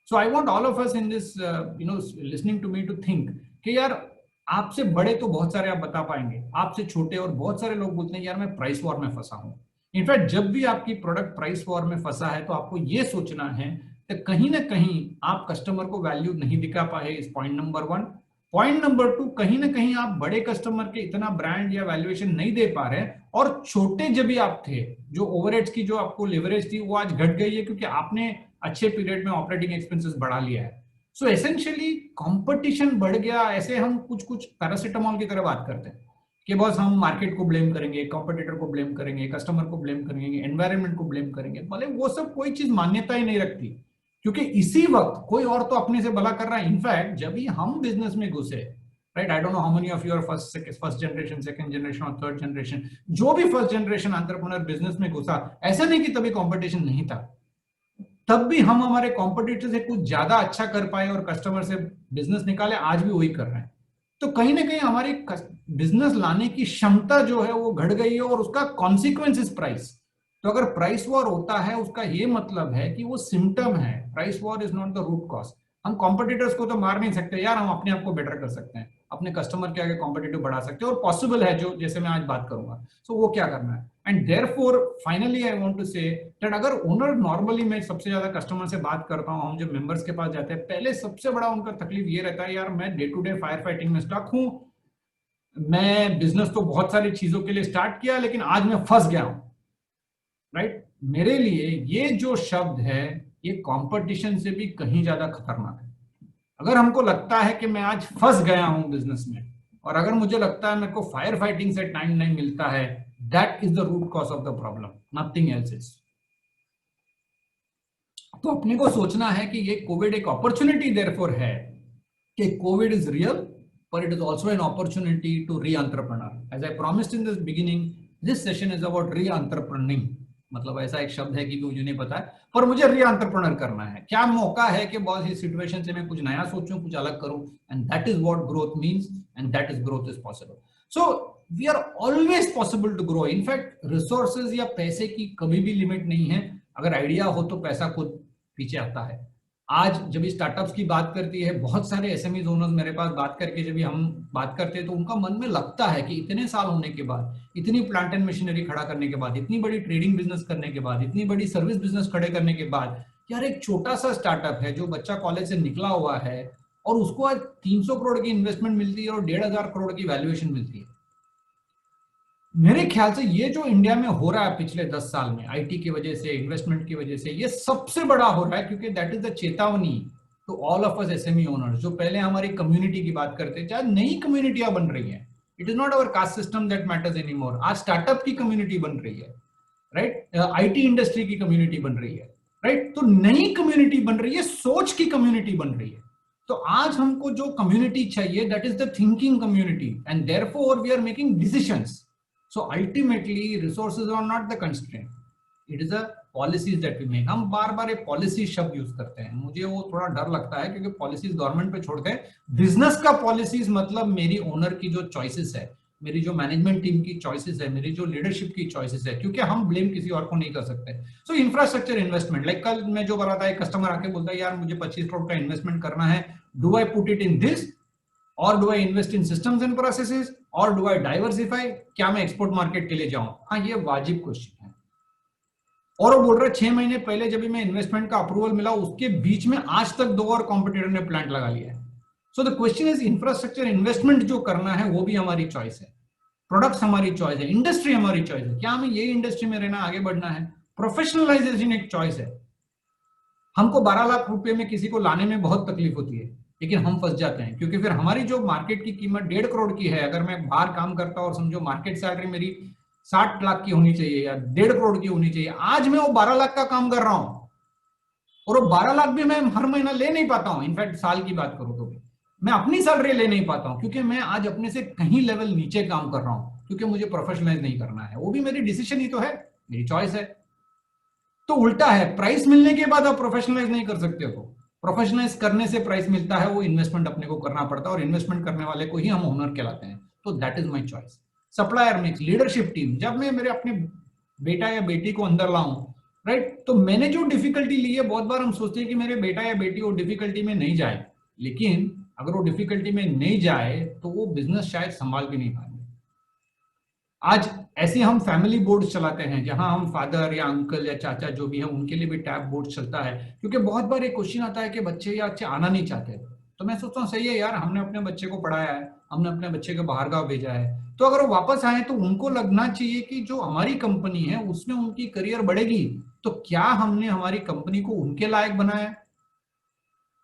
So I want all of us in this listening to me to think कि यार आपसे बड़े तो बहुत सारे आप बता पाएंगे, आपसे छोटे और बहुत सारे लोग बोलते हैं यार मैं प्राइस वॉर में फंसा हूं। इनफैक्ट जब भी आपकी प्रोडक्ट प्राइस वॉर में फंसा है तो आपको ये सोचना है कि कहीं ना कहीं आप कस्टमर को वैल्यू नहीं दिखा पाए, इस पॉइंट नंबर 1। पॉइंट नंबर 2, कहीं ना कहीं आप बड़े कस्टमर के इतना ब्रांड या वैल्यूएशन नहीं दे पा रहे, और छोटे जब भी आप थे, जो ओवरहेड्स की जो आपको लेवरेज थी वो आज घट गई है, क्योंकि आपने अच्छे पीरियड में ऑपरेटिंग एक्सपेंसेस बढ़ा लिया है। सो एसेंशियली कंपटीशन बढ़ गया। ऐसे हम कुछ पैरासिटामोल की तरह बात करते हैं कि बस हम मार्केट को ब्लेम करेंगे, कंपटीटर को ब्लेम करेंगे, कस्टमर को ब्लेम करेंगे, एनवायरनमेंट को ब्लेम करेंगे, भले वो सब कोई चीज मान्यता ही नहीं रखती, क्योंकि इसी वक्त कोई और तो अपने से भला कर रहा है। इनफैक्ट जब भी हम बिजनेस में घुसे, right, I don't know how many of you are first generation, second generation और थर्ड जनरेशन, जो भी फर्स्ट जनरेशन एंटरप्रेन्योर बिजनेस में घुसा, ऐसा नहीं कि तभी कंपटीशन नहीं था, तब भी हम हमारे कॉम्पिटिटर से कुछ ज्यादा अच्छा कर पाए और कस्टमर से बिजनेस निकाले, आज भी वही कर रहे हैं। तो कहीं ना कहीं हमारी बिजनेस लाने की क्षमता जो है वो घट गई है, और उसका कॉन्सिक्वेंस इज प्राइस। तो अगर प्राइस वॉर होता है उसका ये मतलब है कि वो सिम्टम है, price war is not the root cause. हम कॉम्पिटिटर्स को तो मार नहीं सकते यार, हम अपने आप को बेटर कर सकते हैं, अपने कस्टमर के आगे कॉम्पिटिटिव बढ़ा सकते हैं, और पॉसिबल है, जो जैसे मैं आज बात करूंगा। सो वो क्या करना है, and therefore finally I want to say that अगर ओनर, नॉर्मली मैं सबसे ज्यादा कस्टमर से बात करता हूं, हम जब मेंबर्स के पास जाते हैं, पहले सबसे बड़ा उनका तकलीफ ये रहता है यार मैं day to day fire fighting में स्टक हूं, मैं बिजनेस तो बहुत सारी चीजों के लिए स्टार्ट किया लेकिन आज मैं फंस गया हूं, राइट? मेरे लिए ये जो शब्द है ये कंपटीशन से भी कहीं ज्यादा खतरनाक है। अगर हमको लगता है कि मैं आज फंस गया हूं बिजनेस में, और अगर मुझे लगता है मेरे को फायर फाइटिंग से टाइम नहीं मिलता है, that is the root cause of the problem, nothing else is. तो अपने को सोचना है कि ये कोविड एक अपॉर्चुनिटी देयरफॉर है, कि Covid is real but it is also an opportunity to re-entrepreneur. As I promised in this beginning, this session is about re-entrepreneuring. मतलब ऐसा एक शब्द है कि मुझे नहीं पता है, पर मुझे री-एंटरप्रेन्योर करना है। क्या मौका है कि बहुत इस सिचुएशन से मैं कुछ नया सोचूं, कुछ अलग करूं, and that is what growth means, and that is growth is possible. So we are always possible to grow. In fact resources या पैसे की कभी भी लिमिट नहीं है, अगर आइडिया हो तो पैसा खुद पीछे आता है। आज जब स्टार्टअप्स की बात करती है, बहुत सारे एसएमई ओनर्स मेरे पास बात करके जब हम बात करते हैं तो उनका मन में लगता है कि इतने साल होने के बाद, इतनी प्लांट एंड मशीनरी खड़ा करने के बाद, इतनी बड़ी ट्रेडिंग बिजनेस करने के बाद, इतनी बड़ी सर्विस बिजनेस खड़े करने के बाद, यार एक छोटा सा स्टार्टअप है जो बच्चा कॉलेज से निकला हुआ है और उसको आज 300 करोड़ की इन्वेस्टमेंट मिलती है और 1,500 करोड़ की वैल्यूएशन मिलती है। मेरे ख्याल से ये जो इंडिया में हो रहा है पिछले 10 साल में, आईटी की वजह से, इन्वेस्टमेंट की वजह से, ये सबसे बड़ा हो रहा है, क्योंकि दैट इज द चेतावनी to all of us SME owners, जो पहले हमारी कम्युनिटी की बात करते थे, आज नई कम्युनिटियां बन रही हैं। It is not our caste system that matters anymore. आज स्टार्टअप की कम्युनिटी बन रही है, राइट? आईटी इंडस्ट्री की कम्युनिटी बन रही है, राइट? तो नई कम्युनिटी बन रही है, सोच की कम्युनिटी बन रही है। तो आज हमको जो कम्युनिटी चाहिए, that is the thinking community, and therefore we are making decisions. So ultimately, resources are not the constraint. It is the policies that we make. हम बार बार एक पॉलिसी शब्द यूज करते हैं, मुझे वो थोड़ा डर लगता है, क्योंकि पॉलिसीज गवर्नमेंट पे छोड़ते हैं। बिजनेस का पॉलिसीज मतलब मेरी ओनर की जो चॉइसेस है, मेरी जो मैनेजमेंट टीम की चॉइसेस है, मेरी जो लीडरशिप की चॉइसेस है, क्योंकि हम ब्लेम किसी और को नहीं कर सकते। सो इंफ्रास्ट्रक्चर इन्वेस्टमेंट, लाइक कल मैं जो बोला था, एक कस्टमर आके बोलता है यार मुझे 25 करोड़ का इन्वेस्टमेंट करना है, do I put it in this और do I invest in systems and processes और डू आई डाइवर्सिफाई, क्या मैं एक्सपोर्ट मार्केट के लिए जाऊं? हाँ, ये वाजिब क्वेश्चन है। और वो बोल रहा है 6 महीने पहले जब मैं इन्वेस्टमेंट का अप्रूवल मिला, उसके बीच में आज तक 2 और कॉम्पिटिटर ने प्लांट लगा लिया है। So the question is, infrastructure investment जो करना है वो भी हमारी चॉइस है, प्रोडक्ट्स हमारी चॉइस है, इंडस्ट्री हमारी चॉइस है, क्या हमें यही इंडस्ट्री में रहना, आगे बढ़ना है? प्रोफेशनलाइजेशन एक चॉइस है। हमको 12 लाख रुपए में किसी को लाने में बहुत तकलीफ होती है, लेकिन हम फंस जाते हैं, क्योंकि फिर हमारी जो मार्केट की कीमत 1.5 करोड़ की है, अगर मैं बाहर काम करता और समझो मार्केट सैलरी मेरी 60 लाख की होनी चाहिए या 1.5 करोड़ की होनी चाहिए, आज मैं वो 12 लाख का काम कर रहा हूं, और वो 12 लाख भी मैं हर महीना ले नहीं पाता हूं। इनफैक्ट साल की बात करूं तो भी मैं अपनी सैलरी ले नहीं पाता हूं, क्योंकि मैं आज अपने से कहीं लेवल नीचे काम कर रहा हूं, क्योंकि मुझे प्रोफेशनलाइज नहीं करना है। वो भी मेरी डिसीजन ही तो है, मेरी चॉइस है। तो उल्टा है, प्राइस मिलने के बाद आप प्रोफेशनलाइज नहीं कर सकते हो, प्रोफेशनलाइज करने से प्राइस मिलता है, वो इन्वेस्टमेंट अपने को करना पड़ता है, और इन्वेस्टमेंट करने वाले को ही हम ओनर कहलाते हैं। तो that is my choice. Supplier mix, leadership team, जब मैं मेरे अपने बेटा या बेटी को अंदर लाऊं, राइट, तो मैंने जो डिफिकल्टी ली है, बहुत बार हम सोचते हैं कि मेरे बेटा या बेटी वो डिफिकल्टी में नहीं जाए, लेकिन अगर वो डिफिकल्टी में नहीं जाए तो वो बिजनेस शायद संभाल भी नहीं पाएंगे। आज ऐसे हम फैमिली बोर्ड चलाते हैं, जहां हम फादर या अंकल या चाचा जो भी है उनके लिए भी टैब बोर्ड चलता है, क्योंकि बहुत बार एक क्वेश्चन आता है कि बच्चे या अच्छे आना नहीं चाहते। तो मैं सोचता हूँ सही है यार, हमने अपने बच्चे को पढ़ाया है, हमने अपने बच्चे को बाहर गाँव भेजा है, तो अगर वो वापस आए तो उनको लगना चाहिए कि जो हमारी कंपनी है उसमें उनकी करियर बढ़ेगी। तो क्या हमने हमारी कंपनी को उनके लायक बनाया?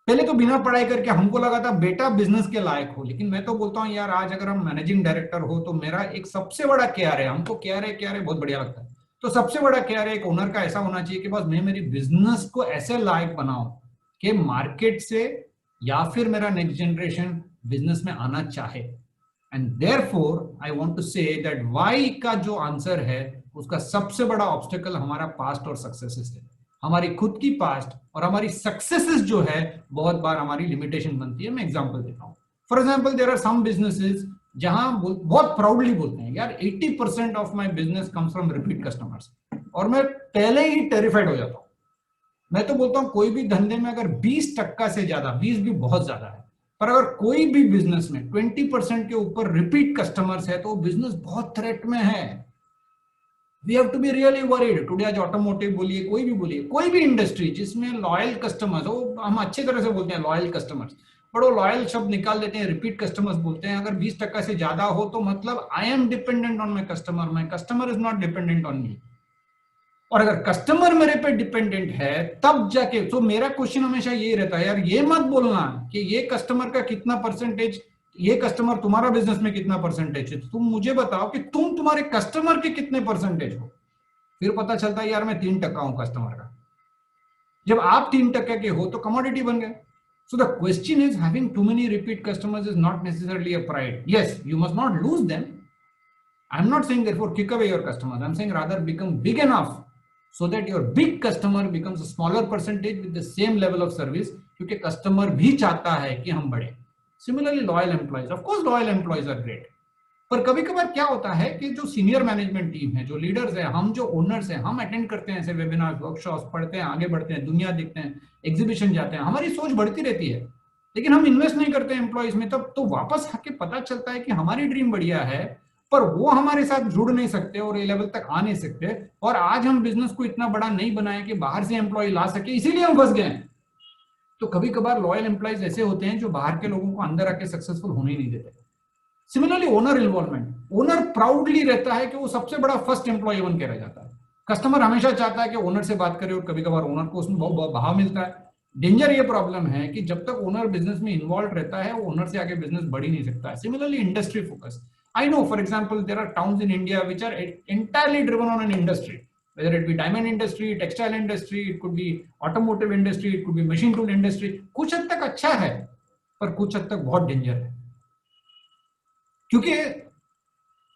पहले तो बिना पढ़ाई करके हमको लगा था बेटा बिजनेस के लायक हो, लेकिन मैं तो बोलता हूँ यार, आज अगर हम मैनेजिंग डायरेक्टर हो तो मेरा एक सबसे बड़ा केआर है, हमको केआर बहुत बढ़िया लगता है, तो सबसे बड़ा केआर एक ओनर का ऐसा होना चाहिए कि बस मैं मेरी बिजनेस को ऐसे लायक बनाऊं कि मार्केट से या फिर मेरा नेक्स्ट जनरेशन बिजनेस में आना चाहे। And therefore I want to say that why का जो आंसर है, उसका सबसे बड़ा ऑब्स्टेकल हमारा पास्ट और सक्सेसेस है, हमारी खुद की पास्ट और हमारी सक्सेसेस जो है बहुत बार हमारी लिमिटेशन बनती है। मैं एग्जांपल देता हूं। For example, there are some businesses जहां बहुत प्राउडली बोलते हैं यार 80% of my business comes from repeat customers, और मैं पहले ही टेरिफाइड हो जाता हूं। मैं तो बोलता हूं कोई भी धंधे में अगर 20% से ज्यादा, 20 भी बहुत ज्यादा है, पर अगर कोई भी बिजनेस में 20% के ऊपर रिपीट कस्टमर्स है तो बिजनेस बहुत थ्रेट में है। We have to be really worried. Today आज ऑटोमोटिव बोलिए, कोई भी बोलिए, कोई भी इंडस्ट्री जिसमें लॉयल कस्टमर्स, वो हम अच्छे तरह से बोलते हैं लॉयल कस्टमर्स, पर वो लॉयल शब्द निकाल देते हैं, रिपीट कस्टमर्स बोलते हैं। अगर 20% से ज्यादा हो तो मतलब I am dependent on my customer, my customer is not dependent on me. और अगर कस्टमर मेरे पे डिपेंडेंट है तब जाके, तो मेरा क्वेश्चन हमेशा यही रहता है, यार ये मत बोलना कि ये कस्टमर का कितना परसेंटेज, ये कस्टमर तुम्हारा बिजनेस में कितना परसेंटेज है, तुम मुझे बताओ कि तुम तुम्हारे कस्टमर के कितने परसेंटेज हो। फिर पता चलता है यार मैं 3% हूं कस्टमर का। जब आप 3% के हो तो कमोडिटी बन गए। So the question is, having too many repeat customers is not necessarily a pride. Yes, you must not lose them. I'm not saying therefore kick away your customers. I'm saying rather become big enough so that your big customer becomes a smaller percentage with the same level of service, क्योंकि customer भी चाहता है कि हम बढ़े. Similarly, loyal employees. Of course, loyal employees are great. पर कभी कभार क्या होता है कि जो सीनियर मैनेजमेंट टीम है, जो लीडर्स है, हम जो ओनर्स हैं, हम अटेंड करते हैं ऐसे वेबिनार, वर्कशॉप्स, पढ़ते हैं, आगे बढ़ते हैं, दुनिया देखते हैं, एग्जीबिशन जाते हैं, हमारी सोच बढ़ती रहती है, लेकिन हम इन्वेस्ट नहीं करते एम्प्लॉइज में। तब तो वापस आके पता चलता है कि हमारी ड्रीम बढ़िया है पर वो हमारे साथ जुड़ नहीं सकते और ये लेवल तक आ नहीं सकते, और आज हम बिजनेस को इतना बड़ा नहीं बनाए कि बाहर से एम्प्लॉय ला सके, इसीलिए हम फंस गए। तो कभी कभार लॉयल एम्प्लॉयज ऐसे होते हैं जो बाहर के लोगों को अंदर आके सक्सेसफुल होने ही नहीं देते। Similarly owner involvement, owner proudly रहता है कि वो सबसे बड़ा फर्स्ट एम्प्लॉय बन के रह जाता है। कस्टमर हमेशा चाहता है कि ओनर से बात करे और कभी कभार ओनर को उसमें बहुत भाव मिलता है। डेंजर ये प्रॉब्लम है कि जब तक ओनर बिजनेस में इन्वॉल्व रहता है, वो ओनर से आगे बिजनेस बढ़ ही नहीं सकता है। Similarly industry focus, I know for example there are towns in India which are entirely driven on an industry, whether it be diamond industry, textile industry, it could be automotive industry, it could be machine tool industry. कुछ हद तक अच्छा है पर कुछ हद तक बहुत डेंजर है, क्योंकि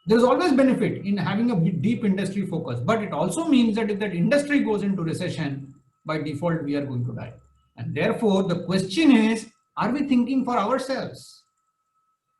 there is always benefit in having a deep industry focus, but it also means that if that industry goes into recession, by default we are going to die. And therefore the question is, are we thinking for ourselves?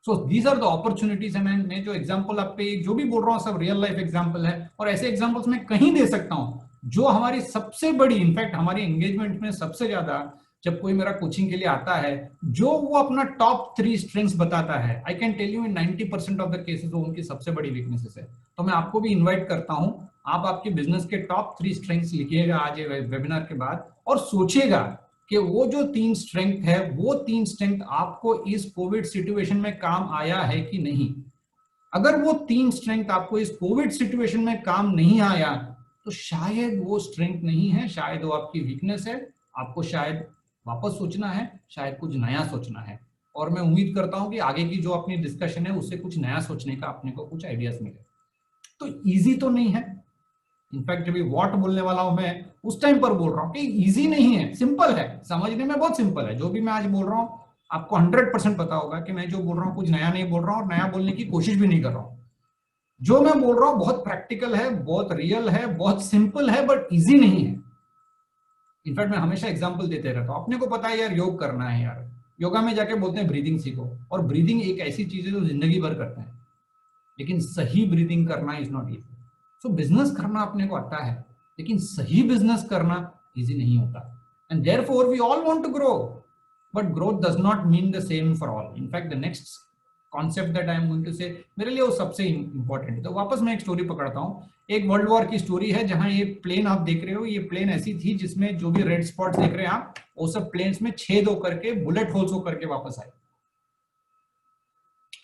So these are the opportunities. and मैं जो example आप पे जो भी बोल रहा हूँ सब रियल लाइफ एग्जांपल है, और ऐसे एग्जांपल्स मैं कहीं दे सकता हूँ जो हमारी सबसे बड़ी, इनफैक्ट हमारी एंगेजमेंट में सबसे ज्यादा जब कोई मेरा कोचिंग के लिए आता है, जो वो अपना टॉप 3 स्ट्रेंथ्स बताता है, I can tell you in 90% of the cases वो उनकी सबसे बड़ी वीकनेसेस है। तो मैं आपको भी इन्वाइट करता हूं, आप आपके बिजनेस के टॉप 3 स्ट्रेंथ्स लिखिएगा आज वेबिनार के बाद, और सोचिएगा कि वो जो 3 स्ट्रेंथ है, वो 3 स्ट्रेंथ आपको इस कोविड सिचुएशन में काम आया है कि नहीं। अगर वो 3 स्ट्रेंथ आपको इस कोविड सिचुएशन में काम नहीं आया तो शायद वो स्ट्रेंथ नहीं है, शायद वो आपकी वीकनेस है। आपको शायद वापस सोचना है, शायद कुछ नया सोचना है, और मैं उम्मीद करता हूं कि आगे की जो अपनी डिस्कशन है उससे कुछ नया सोचने का अपने को कुछ आइडियाज मिले। तो इजी तो नहीं है, इनफैक्ट जब व्हाट बोलने वाला हूं मैं उस टाइम पर बोल रहा हूं कि इजी नहीं है, सिंपल है, समझने में बहुत सिंपल है। जो भी मैं आज बोल रहा हूं आपको 100% पता होगा कि मैं जो बोल रहा हूं कुछ नया नहीं बोल रहा हूं और नया बोलने की कोशिश भी नहीं कर रहा हूं। जो मैं बोल रहा हूं बहुत प्रैक्टिकल है, बहुत रियल है, बहुत सिंपल है, बट इजी नहीं है। इनफैक्ट मैं हमेशा एग्जांपल देते रहता हूं। अपने को पता है यार योग करना है, यार योगा में जाके बोलते हैं ब्रीदिंग सीखो, और ब्रीदिंग एक ऐसी चीज है जो जिंदगी भर करते हैं, लेकिन सही ब्रीदिंग करना is not easy. So business करना अपने को आता है, लेकिन सही बिजनेस करना इजी नहीं होता। And therefore we all want to grow, but growth does not mean the same for all. In fact the next concept that I am going to say, मेरे लिए वो सबसे इंपॉर्टेंट है। तो वापस मैं एक स्टोरी पकड़ता हूँ, एक वर्ल्ड वॉर की स्टोरी है, जहां ये प्लेन आप देख रहे हो, ये प्लेन ऐसी थी जिसमें जो भी रेड स्पॉट देख रहे हैं आप, वो सब प्लेन्स में छेद होकर के, बुलेट होल्स होकर के वापस आए।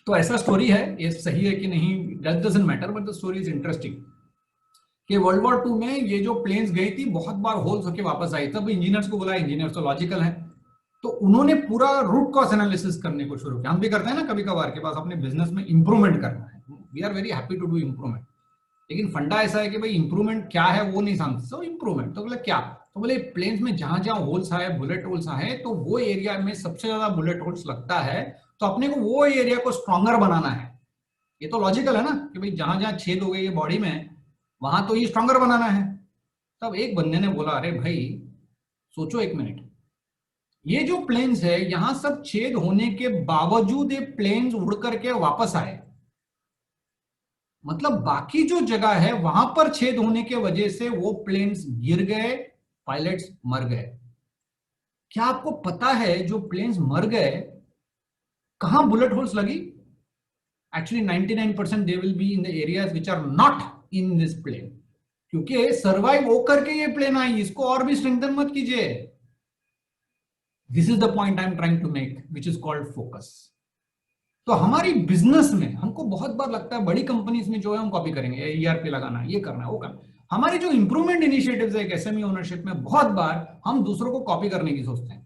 तो ऐसा स्टोरी है, ये सही है कि नहीं that doesn't matter, but the story is interesting कि वर्ल्ड वॉर 2 में ये जो प्लेन्स गई थी बहुत बार होल्स होकर वापस आई। तब इंजीनियर्स को बोला, इंजीनियर्स तो लॉजिकल है, तो उन्होंने पूरा रूट कॉज एनालिसिस करने को शुरू किया। हम भी करते हैं ना कभी कभार के पास अपने बिजनेस में इंप्रूवमेंट करना है, we are very happy to do improvement, लेकिन फंडा ऐसा है कि भाई इंप्रूवमेंट क्या है वो नहीं समझते। सो इंप्रूवमेंट तो बोले क्या, तो बोले प्लेन्स में जहां जहां होल्स आए, बुलेट होल्स आए, तो वो एरिया में सबसे ज्यादा बुलेट होल्स लगता है, तो अपने को वो एरिया को स्ट्रॉन्गर बनाना है। ये तो लॉजिकल है ना कि भाई जहां जहां छेद हो गई है बॉडी में, वहां तो ये स्ट्रॉन्गर बनाना है। तब एक बंदे ने बोला, अरे भाई सोचो एक मिनट, ये जो प्लेन्स है यहां सब छेद होने के बावजूद ये प्लेन्स उड़ करके वापस आए, मतलब बाकी जो जगह है वहां पर छेद होने के वजह से वो प्लेन्स गिर गए, पायलट्स मर गए। क्या आपको पता है जो प्लेन्स मर गए कहां बुलेट होल्स लगी? Actually 99% they will be in the areas which are not in this plane, क्योंकि सर्वाइव होकर के ये प्लेन आई, इसको और भी स्ट्रेंथन मत कीजिए। This is the point I am trying to make, which is called focus. तो हमारी बिजनेस में हमको बहुत बार लगता है बड़ी कंपनीज में जो है हम कॉपी करेंगे, ईआरपी लगाना, ये करना, वो करना, हमारी जो इंप्रूवमेंट इनिशिएटिव्स है एक एसएमई ओनरशिप में, बहुत बार हम दूसरों को कॉपी करने की सोचते हैं।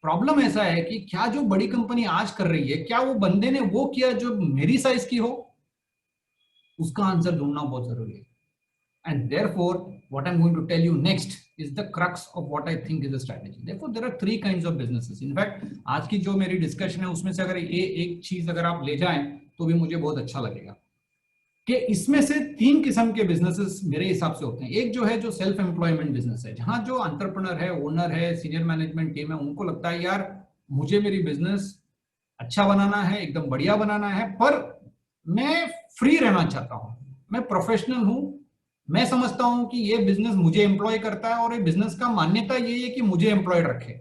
प्रॉब्लम ऐसा है कि क्या जो बड़ी कंपनी आज कर रही है, क्या वो बंदे ने वो किया जो मेरी साइज की हो? उसका आंसर ढूंढना बहुत जरूरी है। And therefore, what I'm going to tell you next is the crux of what I think is a strategy. Therefore, there are three kinds of businesses. In fact, आज की जो मेरी डिस्कशन है उसमें से अगर ये एक चीज अगर आप ले जाएं तो भी मुझे बहुत अच्छा लगेगा कि इसमें से तीन किस्म के बिजनेसेस मेरे हिसाब से होते हैं। एक जो है जो सेल्फ एम्प्लॉयमेंट बिजनेस है, जहां जो एंटरप्रेन्योर है, ओनर है, सीनियर मैनेजमेंट टीम है, उनको लगता है यार मुझे मेरी बिजनेस अच्छा बनाना है, एकदम बढ़िया बनाना है, पर मैं फ्री रहना चाहता हूं, मैं प्रोफेशनल हूं, मैं समझता हूं कि ये बिजनेस मुझे एम्प्लॉय करता है और ये बिजनेस का मान्यता ये है कि मुझे एम्प्लॉयड रखे,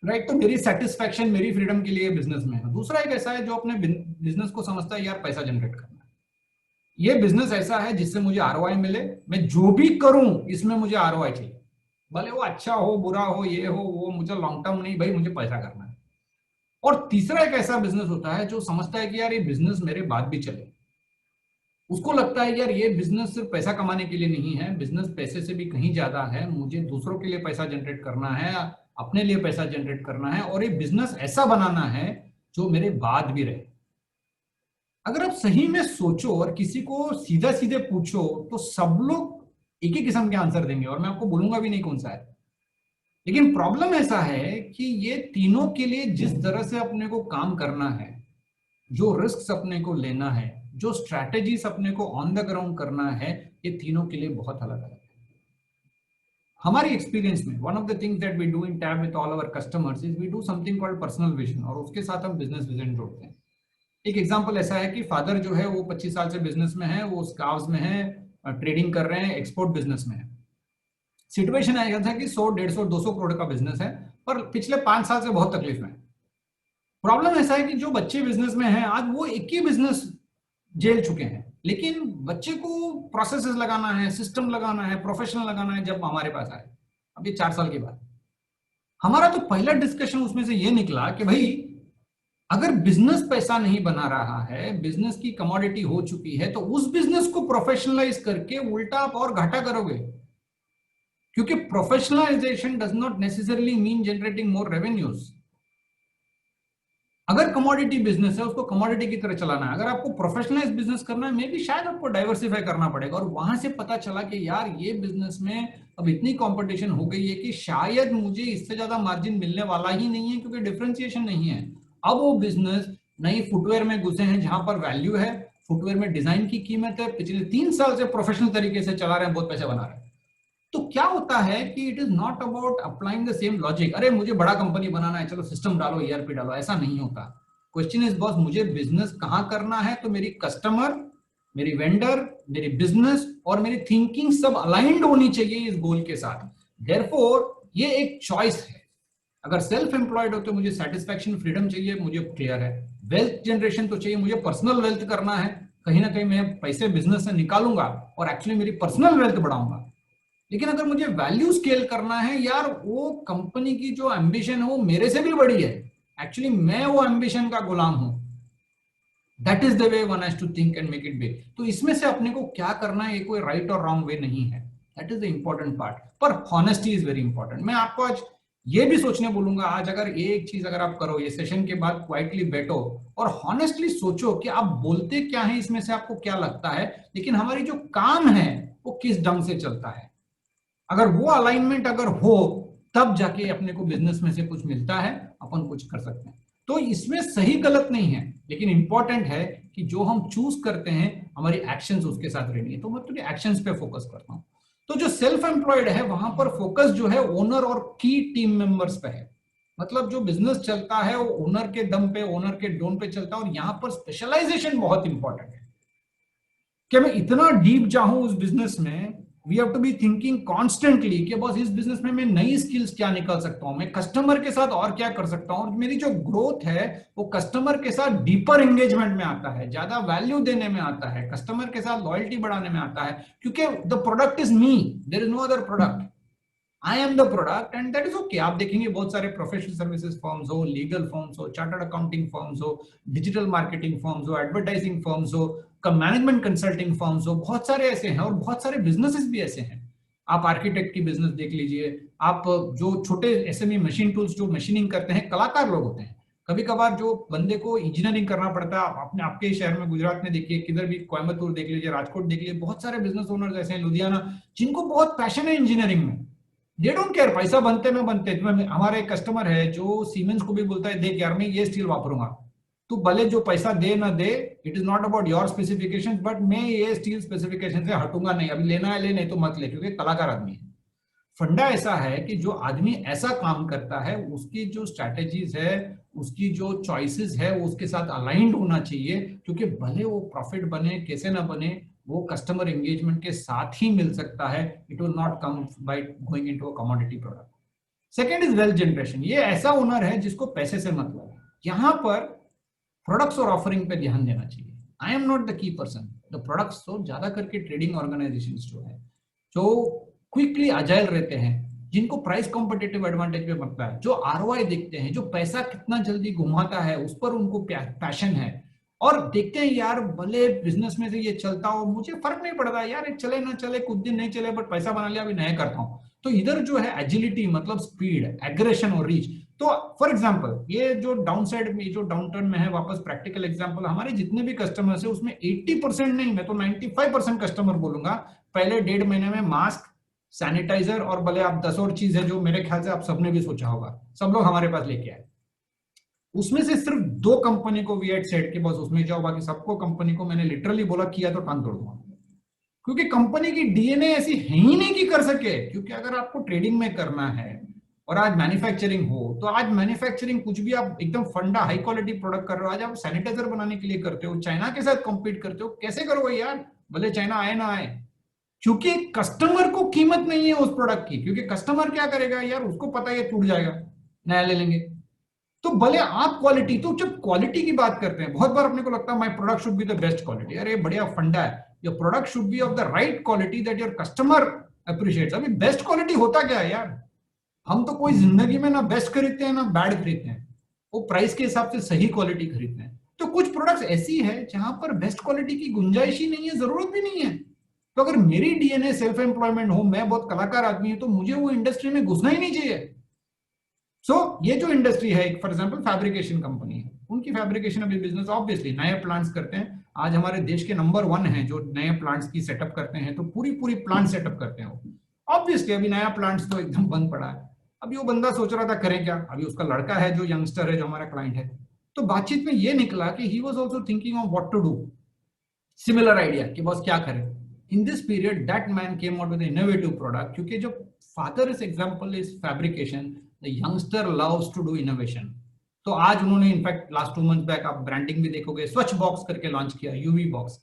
राइट? तो मेरी सेटिस्फैक्शन, मेरी फ्रीडम के लिए बिजनेस में है। दूसरा एक ऐसा है जो अपने बिजनेस को समझता है यार पैसा जनरेट करना है, ये बिजनेस ऐसा है जिससे मुझे आरओआई मिले, मैं जो भी करूं इसमें मुझे आरओआई चाहिए, भले वो अच्छा हो, बुरा हो, ये हो वो, मुझे लॉन्ग टर्म नहीं, भाई मुझे पैसा करना है। और तीसरा एक ऐसा बिजनेस होता है जो समझता है कि यार ये बिजनेस मेरे बाद भी चले, उसको लगता है यार ये बिजनेस सिर्फ पैसा कमाने के लिए नहीं है, बिजनेस पैसे से भी कहीं ज्यादा है, मुझे दूसरों के लिए पैसा जनरेट करना है, अपने लिए पैसा जनरेट करना है, और ये बिजनेस ऐसा बनाना है जो मेरे बाद भी रहे। अगर आप सही में सोचो और किसी को सीधा सीधे पूछो तो सब लोग एक ही किस्म के आंसर देंगे, और मैं आपको बोलूंगा भी नहीं कौन सा है। लेकिन प्रॉब्लम ऐसा है कि ये तीनों के लिए जिस तरह से अपने को काम करना है, जो रिस्क अपने को लेना है, जो स्ट्रैटेजीज अपने को ऑन द ग्राउंड करना है, ये तीनों के लिए बहुत अलग अलग है। हमारी एक्सपीरियंस में one of the things that we do in TAB with all our customers is we do something called personal vision, और उसके साथ हम बिजनेस विजन जोड़ते हैं। एक एग्जांपल ऐसा है कि फादर जो है वो 25 साल से बिजनेस में है, वो स्कार्व्स में है, ट्रेडिंग कर रहे हैं, एक्सपोर्ट बिजनेस में है। सिचुएशन आया था कि 100, 150, 200 करोड़ का बिजनेस है, पर पिछले 5 साल से बहुत तकलीफ में है। प्रॉब्लम ऐसा है कि जो बच्चे बिजनेस में हैं आज वो एक ही बिजनेस झेल चुके हैं, लेकिन बच्चे को प्रोसेसेस लगाना है, सिस्टम लगाना है, प्रोफेशनल लगाना है जब हमारे पास आए, अभी 4 साल के बाद। हमारा तो पहला डिस्कशन उसमें से ये निकला कि भाई अगर बिजनेस पैसा नहीं बना रहा है, बिजनेस की कमोडिटी हो चुकी है, तो उस बिजनेस को प्रोफेशनलाइज करके उल्टा आप और घाटा करोगे, क्योंकि professionalisation does not necessarily mean generating more revenues. अगर कमोडिटी बिजनेस है उसको कमोडिटी की तरह चलाना है, अगर आपको प्रोफेशनलाइज बिजनेस करना है, मे भी शायद आपको डाइवर्सिफाई करना पड़ेगा। और वहां से पता चला कि यार ये बिजनेस में अब इतनी कंपटीशन हो गई है कि शायद मुझे इससे ज्यादा मार्जिन मिलने वाला ही नहीं है, क्योंकि डिफरेंशिएशन नहीं है। अब वो बिजनेस नई फुटवेयर में घुसे हैं जहां पर वैल्यू है, फुटवेयर में डिजाइन की कीमत है, पिछले 3 साल से प्रोफेशनल तरीके से चला रहे हैं, बहुत पैसे बना रहे हैं। तो क्या होता है कि it is not about applying the same logic, अरे मुझे बड़ा कंपनी बनाना है, चलो सिस्टम डालो, ईआरपी डालो, ऐसा नहीं होता। क्वेश्चन इज बॉस मुझे बिजनेस कहां करना है, तो मेरी कस्टमर, मेरी वेंडर, मेरी बिजनेस और मेरी थिंकिंग सब अलाइंड होनी चाहिए इस गोल के साथ। देयरफॉर ये एक चॉइस है। अगर सेल्फ एम्प्लॉयड हो तो मुझे सेटिस्फैक्शन, फ्रीडम चाहिए, मुझे क्लियर है। वेल्थ जनरेशन तो चाहिए, मुझे पर्सनल वेल्थ करना है, कहीं ना कहीं मैं पैसे बिजनेस से निकालूंगा और एक्चुअली मेरी पर्सनल वेल्थ बढ़ाऊंगा। लेकिन अगर मुझे वैल्यू स्केल करना है, यार वो कंपनी की जो एम्बिशन है वो मेरे से भी बड़ी है, एक्चुअली मैं वो एम्बिशन का गुलाम हूं, that is the way one has to think and make it big. तो इसमें से अपने को क्या करना है, ये कोई राइट और रॉन्ग वे नहीं है, that is the important part. पर हॉनेस्टी इज वेरी इंपॉर्टेंट। मैं आपको आज ये भी सोचने बोलूंगा, आज अगर एक चीज अगर आप करो, ये सेशन के बाद क्वाइटली बैठो और हॉनेस्टली सोचो कि आप बोलते क्या है, इसमें से आपको क्या लगता है, लेकिन हमारी जो काम है वो किस ढंग से चलता है। अगर वो अलाइनमेंट अगर हो तब जाके अपने को बिजनेस में से कुछ मिलता है, अपन कुछ कर सकते हैं। तो इसमें सही गलत नहीं है, लेकिन इंपॉर्टेंट है कि जो हम चूज करते हैं हमारी एक्शंस उसके साथ रहनी है। तो मैं तो एक्शंस पे फोकस करता हूं। तो जो सेल्फ एम्प्लॉयड है वहां पर फोकस जो है ओनर और की टीम मेंबर्स पे है। मतलब जो बिजनेस चलता है वो ओनर के दम पे, ओनर के डोन पे चलता है। और यहां पर स्पेशलाइजेशन बहुत इंपॉर्टेंट है कि मैं इतना डीप जाऊं उस बिजनेस में। We have to be thinking constantly कि बस इस बिजनेस में मैं नई स्किल्स क्या निकाल सकता हूं, मैं कस्टमर के साथ और क्या कर सकता हूं। और मेरी जो ग्रोथ है वो कस्टमर के साथ डीपर एंगेजमेंट में आता है, ज्यादा वैल्यू देने में आता है, कस्टमर के साथ लॉयल्टी बढ़ाने में आता है, क्योंकि the product is me, there is no other product, I am the product and that is okay. आप देखेंगे बहुत सारे प्रोफेशनल सर्विसेज फर्म्स हो, लीगल फर्म्स हो, चार्टर्ड अकाउंटिंग फर्म्स हो, डिजिटल मार्केटिंग फर्म्स हो, एडवर्टाइजिंग फर्म्स हो, मैनेजमेंट कंसल्टिंग फर्म्स हो, बहुत सारे ऐसे हैं और बहुत सारे बिजनेसेस भी ऐसे हैं। आप आर्किटेक्ट की बिजनेस देख लीजिए, आप जो छोटे एसएमई मशीन टूल्स जो मशीनिंग करते हैं, कलाकार लोग होते हैं। कभी कभार जो बंदे को इंजीनियरिंग करना पड़ता है, आपने आपके शहर में गुजरात में देखिए, किधर भी कोयम्बतूर देख लीजिए, राजकोट देख लीजिए, बहुत सारे बिजनेस ओनर्स ऐसे हैं, लुधियाना, जिनको बहुत पैशन है इंजीनियरिंग में। दे डोंट केयर पैसा बनते में बनते। हमारा एक कस्टमर है जो सीमेंस को भी बोलता है, देख यार मैं ये स्टील वापरूंगा, तू भले जो पैसा दे ना दे, it is not about your specifications, but मैं ये स्टील स्पेसिफिकेशन से हटूंगा नहीं, अभी लेना है ले, नहीं तो मत ले, क्योंकि कलाकार आदमी है। फंडा ऐसा है कि जो आदमी ऐसा काम करता है, उसकी जो स्ट्रैटेजीज है, उसकी जो चॉइसेस है, वो उसके साथ अलाइंड होना चाहिए, क्योंकि भले वो प्रॉफिट बने कैसे ना बने, वो कस्टमर एंगेजमेंट के साथ ही मिल सकता है। It will not come by going into a commodity product. Second is wealth generation. ये ऐसा ओनर है जिसको पैसे से मतलब है। यहां पर प्रोडक्ट्स और ऑफरिंग पे ध्यान देना चाहिए। I am not the key person. The products तो ज्यादा करके ट्रेडिंग ऑर्गेनाइजेशंस जो है, जो क्विकली अजाइल रहते हैं, जिनको प्राइस कॉम्पिटिटिव एडवांटेज पे बनता है, जो आरओआई देखते हैं, जो पैसा कितना जल्दी घुमाता है उस पर उनको पैशन है, और देखते हैं यार भले बिजनेस में से ये चलता हो, मुझे फर्क नहीं पड़ता यार, ये चले ना चले, कुछ दिन नहीं चले, बट पैसा बना लिया, अभी नया करता हूं। तो इधर जो है एजिलिटी, मतलब स्पीड, एग्रेशन और रीच। तो फॉर एग्जांपल ये जो डाउन साइड में, जो डाउन टर्न में है, वापस प्रैक्टिकल एग्जांपल, हमारे जितने भी कस्टमर्स है उसमें 80% नहीं, मैं तो 95% कस्टमर बोलूंगा, पहले 1.5 महीने में मास्क, सैनिटाइजर और भले आप 10 और चीज है जो मेरे ख्याल से आप सबने भी सोचा होगा, सब लोग हमारे पास लेके आए। उसमें से सिर्फ 2 कंपनी को वी हैड सेड कि बस उसमें जाओ, बाकी सबको कंपनी को मैंने लिटरली बोला किया तो टांग तोड़ दूंगा, क्योंकि कंपनी की डीएनए ऐसी है ही नहीं कि कर सके। क्योंकि अगर आपको ट्रेडिंग में करना है और आज मैन्युफैक्चरिंग हो, तो आज मैन्युफैक्चरिंग कुछ भी आप एकदम फंडा हाई क्वालिटी प्रोडक्ट कर रहे हो, आज आप सैनिटाइजर बनाने के लिए करते हो, चाइना के साथ कॉम्पीट करते हो, कैसे करोगे यार, भले चाइना आए ना आए, क्योंकि कस्टमर को कीमत नहीं है उस प्रोडक्ट की। क्योंकि कस्टमर क्या करेगा यार, उसको पता है टूट जाएगा, नया ले लेंगे। तो भले आप क्वालिटी, तो जब क्वालिटी की बात करते हैं, बहुत बार अपने को लगता है my product should be the best quality. अरे बढ़िया फंडा है, your product should be of the right quality that your customer appreciates. अभी बेस्ट क्वालिटी होता क्या है यार, हम तो कोई जिंदगी में ना बेस्ट खरीदते हैं ना बैड खरीदते हैं, वो प्राइस के हिसाब से सही क्वालिटी खरीदते हैं। तो कुछ प्रोडक्ट्स ऐसी है जहां पर बेस्ट क्वालिटी की गुंजाइश ही नहीं है, जरूरत भी नहीं है। तो अगर मेरी डीएनए सेल्फ एम्प्लॉयमेंट हो, मैं बहुत कलाकार आदमी हूं, तो मुझे वो इंडस्ट्री में घुसना ही नहीं चाहिए। ये जो इंडस्ट्री है, फॉर एग्जांपल फैब्रिकेशन कंपनी है, उनकी फैब्रिकेशन अभी बिजनेस ऑब्वियसली नए प्लांट्स करते हैं। आज हमारे देश के नंबर 1 है जो नए प्लांट्स की सेटअप करते हैं, तो पूरी प्लांट सेटअप करते हैं वो। ऑब्वियसली अभी नया प्लांट्स तो एकदम बंद पड़ा है। अभी वो बंदा सोच रहा था करें क्या, अभी उसका लड़का है जो यंगस्टर है, जो हमारा क्लाइंट है, तो बातचीत में ये निकला कि he was also thinking of what to do, similar idea कि बस क्या करें। In this period that man came out with innovative product, क्योंकि जो father is example is fabrication, the youngster loves to do innovation. तो आज उन्होंने in fact last 2 month back आप ब्रांडिंग भी देखोगे, स्वच्छ बॉक्स करके लॉन्च किया, यूवी बॉक्स।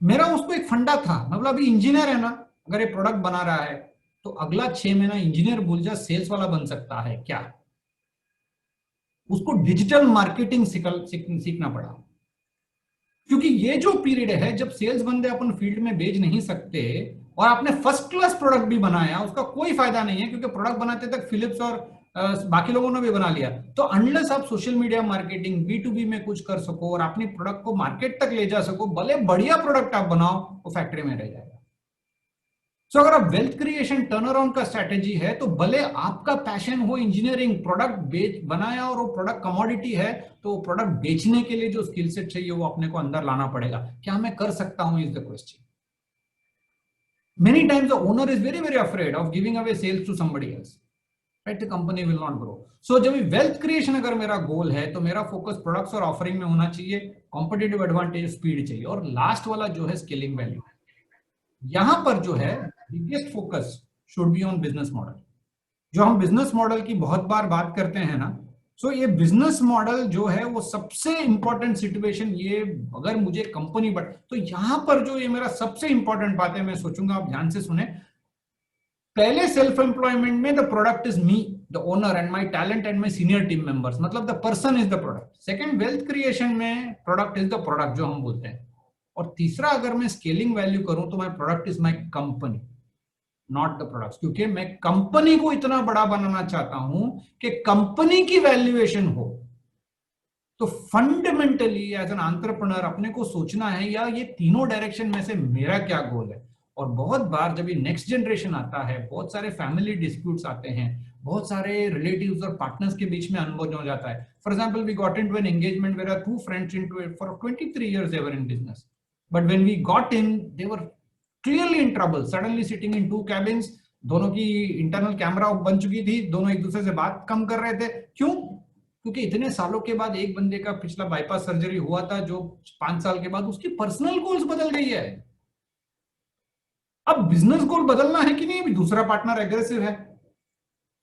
मेरा उसको एक फंडा था, मतलब अभी इंजीनियर है ना, अगर ये प्रोडक्ट बना रहा है तो अगला 6 महीना इंजीनियर भूल जा, सेल्स वाला बन सकता है क्या। उसको डिजिटल मार्केटिंग सीखना पड़ा, क्योंकि ये जो पीरियड है जब सेल्स बंदे अपन फील्ड में भेज नहीं सकते, और आपने फर्स्ट क्लास प्रोडक्ट भी बनाया, उसका कोई फायदा नहीं है, क्योंकि प्रोडक्ट बनाते तक फिलिप्स और बाकी लोगों ने भी बना लिया। तो अनलेस आप सोशल मीडिया मार्केटिंग B2B में कुछ कर सको और अपने प्रोडक्ट को मार्केट तक ले जा सको, भले बढ़िया प्रोडक्ट आप बनाओ, वो फैक्ट्री में रह जाएगा। सो अगर आप वेल्थ क्रिएशन टर्न अराउंड का स्ट्रैटेजी है, तो भले आपका पैशन हो इंजीनियरिंग, प्रोडक्ट बेच बनाया और वो प्रोडक्ट कमोडिटी है, तो प्रोडक्ट बेचने के लिए जो स्किल सेट चाहिए वो अपने को अंदर लाना पड़ेगा। क्या मैं कर सकता हूं, is the question. Many times the owner is very very afraid of giving away sales to somebody else, right, the company will not grow. So जब वेल्थ क्रिएशन अगर मेरा गोल है, तो मेरा फोकस प्रोडक्ट्स और ऑफरिंग में होना चाहिए, कॉम्पिटिटिव एडवांटेज, स्पीड चाहिए, और लास्ट वाला जो है स्केलिंग वैल्यू। यहां पर जो है biggest focus should be on business model. जो हम बिजनेस मॉडल की बहुत बार बात करते हैं ना, सो ये बिजनेस मॉडल जो है वो सबसे इंपॉर्टेंट सिचुएशन, ये अगर मुझे कंपनी बढ़, तो यहां पर जो ये मेरा सबसे इंपॉर्टेंट बात है, मैं सोचूंगा आप ध्यान से सुने। पहले सेल्फ एम्प्लॉयमेंट में the product is me, the owner and my talent and my senior team members, मतलब the person is the product. Second, wealth creation में प्रोडक्ट इज द प्रोडक्ट जो हम बोलते हैं। और तीसरा, अगर मैं स्केलिंग वैल्यू करूं, तो my product is my company, not the products, क्योंकि मैं कंपनी को इतना बड़ा बनाना चाहता हूं कि कंपनी की वैल्यूएशन हो। तो फंडामेंटली एज एन एंटरप्रेन्योर अपने को सोचना है या ये तीनों डायरेक्शन में से मेरा क्या गोल है। और बहुत बार जब ये नेक्स्ट जनरेशन आता है, बहुत सारे फैमिली डिस्प्यूट्स आते हैं, बहुत सारे रिलेटिव्स और पार्टनर्स के बीच में अनुभव हो जाता है। For example, we got into an engagement where are two friends into it for 23 years they were in business, but when we got in they were clearly in trouble, suddenly sitting in two cabins, दोनों की internal camera बन चुकी थी, दोनों एक दूसरे से बात कम कर रहे थे। क्यों? क्योंकि इतने सालों के बाद एक बंदे का पिछला बाईपास सर्जरी हुआ था, जो 5 साल के बाद उसकी पर्सनल गोल्स बदल गई है। अब बिजनेस गोल बदलना है कि नहीं, दूसरा पार्टनर एग्रेसिव है।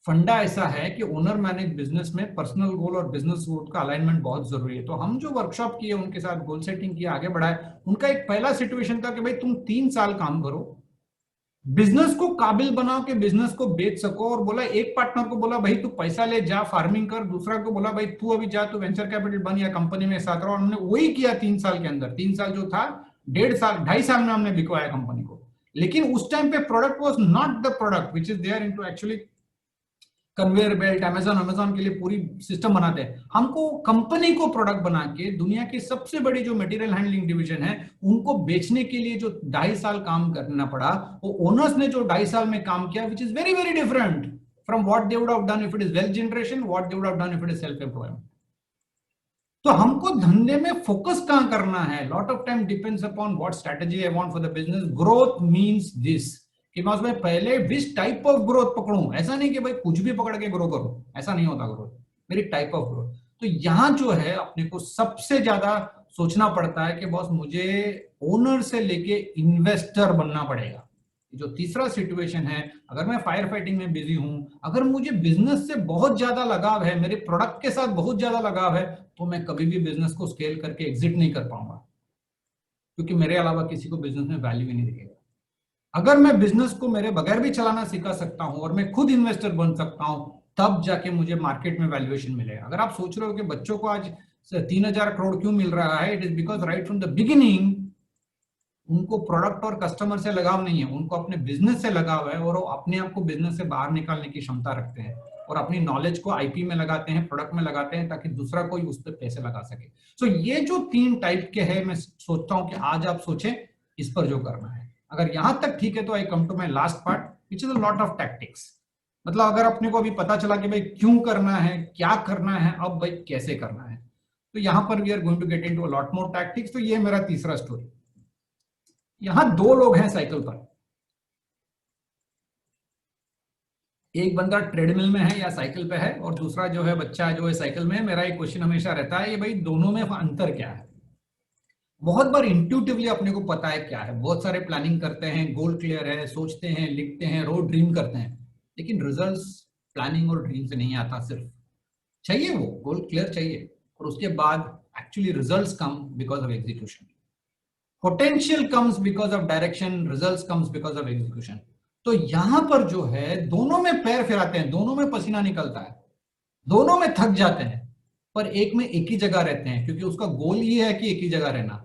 फंडा ऐसा है कि ओनर मैनेज बिजनेस में पर्सनल गोल और बिजनेस गोल का अलाइनमेंट बहुत जरूरी है। तो हम जो वर्कशॉप किए, उनके साथ गोल सेटिंग किया, आगे बढ़ाए। उनका एक पहला सिचुएशन था कि भाई तुम 3 साल काम करो, बिजनेस को काबिल बनाओ कि बिजनेस को बेच सको। और बोला, एक पार्टनर को बोला भाई तू पैसा ले जा, फार्मिंग कर। दूसरा को बोला भाई तू अभी जा, तू वेंचर कैपिटल बन या कंपनी में साथ रहो। और हमने वही किया 3 साल के अंदर। 3 साल जो था, 2.5 साल में हमने बिकवाया कंपनी को। लेकिन उस टाइम पे product was not the product which is there into actually conveyor belt. Amazon के लिए पूरी सिस्टम बनाते हैं। हमको कंपनी को प्रोडक्ट बना के दुनिया की सबसे बड़ी जो मटेरियल हैंडलिंग डिवीजन है उनको बेचने के लिए जो 2.5 साल काम करना पड़ा, वो ओनर्स ने जो 2.5 साल में काम किया, which is very very different from what they would have done if it is wealth generation, what they would have done if it is self employment. तो हमको धंधे में फोकस कहां करना है, lot of time depends upon what strategy I want for the business. Growth means this कि मैं उसमें पहले विच टाइप ऑफ ग्रोथ पकड़ूं। ऐसा नहीं कि भाई कुछ भी पकड़ के ग्रो करूं, ऐसा नहीं होता ग्रोथ, मेरी टाइप ऑफ ग्रोथ। तो यहां जो है अपने को सबसे ज्यादा सोचना पड़ता है कि बॉस मुझे ओनर से लेके इन्वेस्टर बनना पड़ेगा। जो तीसरा सिचुएशन है, अगर मैं फायर फाइटिंग में बिजी हूं, अगर मुझे बिजनेस से बहुत ज्यादा लगाव है, मेरे प्रोडक्ट के साथ बहुत ज्यादा लगाव है, तो मैं कभी भी बिजनेस को स्केल करके एग्जिट नहीं कर पाऊंगा, क्योंकि मेरे अलावा किसी को बिजनेस में वैल्यू ही नहीं दिखेगा। अगर मैं बिजनेस को मेरे बगैर भी चलाना सिखा सकता हूं और मैं खुद इन्वेस्टर बन सकता हूं, तब जाके मुझे मार्केट में वैल्यूएशन मिलेगा। अगर आप सोच रहे हो कि बच्चों को आज 3,000 करोड़ क्यों मिल रहा है, it is because right from the beginning उनको प्रोडक्ट और कस्टमर से लगाव नहीं है, उनको अपने बिजनेस से लगाव है। और वो अपने आप को बिजनेस से बाहर निकालने की क्षमता रखते हैं और अपनी नॉलेज को आईपी में लगाते हैं, प्रोडक्ट में लगाते हैं, ताकि दूसरा कोई उस पर पैसे लगा सके। सो ये जो 3 टाइप के हैं, मैं सोचता हूं कि आज आप सोचें इस पर जो करना है। अगर यहां तक ठीक है तो I come to my last part, which is a lot of tactics. मतलब अगर अपने को अभी पता चला कि भाई क्यों करना है, क्या करना है, अब भाई कैसे करना है, तो यहां पर we are going to get into a lot more tactics. तो ये मेरा तीसरा स्टोरी। यहां 2 लोग हैं साइकिल पर, एक बंदा ट्रेडमिल में है या साइकिल पे है, और दूसरा जो है बच्चा जो है साइकिल में है। मेरा एक क्वेश्चन हमेशा रहता है, ये भाई दोनों में अंतर क्या है। बहुत बार इंट्यूटिवली अपने को पता है क्या है, बहुत सारे प्लानिंग करते हैं, गोल क्लियर है, सोचते हैं, लिखते हैं, रोड ड्रीम करते हैं, लेकिन रिजल्ट्स प्लानिंग और ड्रीम से नहीं आता। सिर्फ चाहिए वो गोल क्लियर चाहिए, और उसके बाद actually results come because of execution. Potential comes because of direction, results comes because of execution. तो यहां पर जो है दोनों में पैर फिराते हैं, दोनों में पसीना निकलता है, दोनों में थक जाते हैं, पर एक में एक ही जगह रहते हैं, क्योंकि उसका गोल ये है कि एक ही जगह रहना।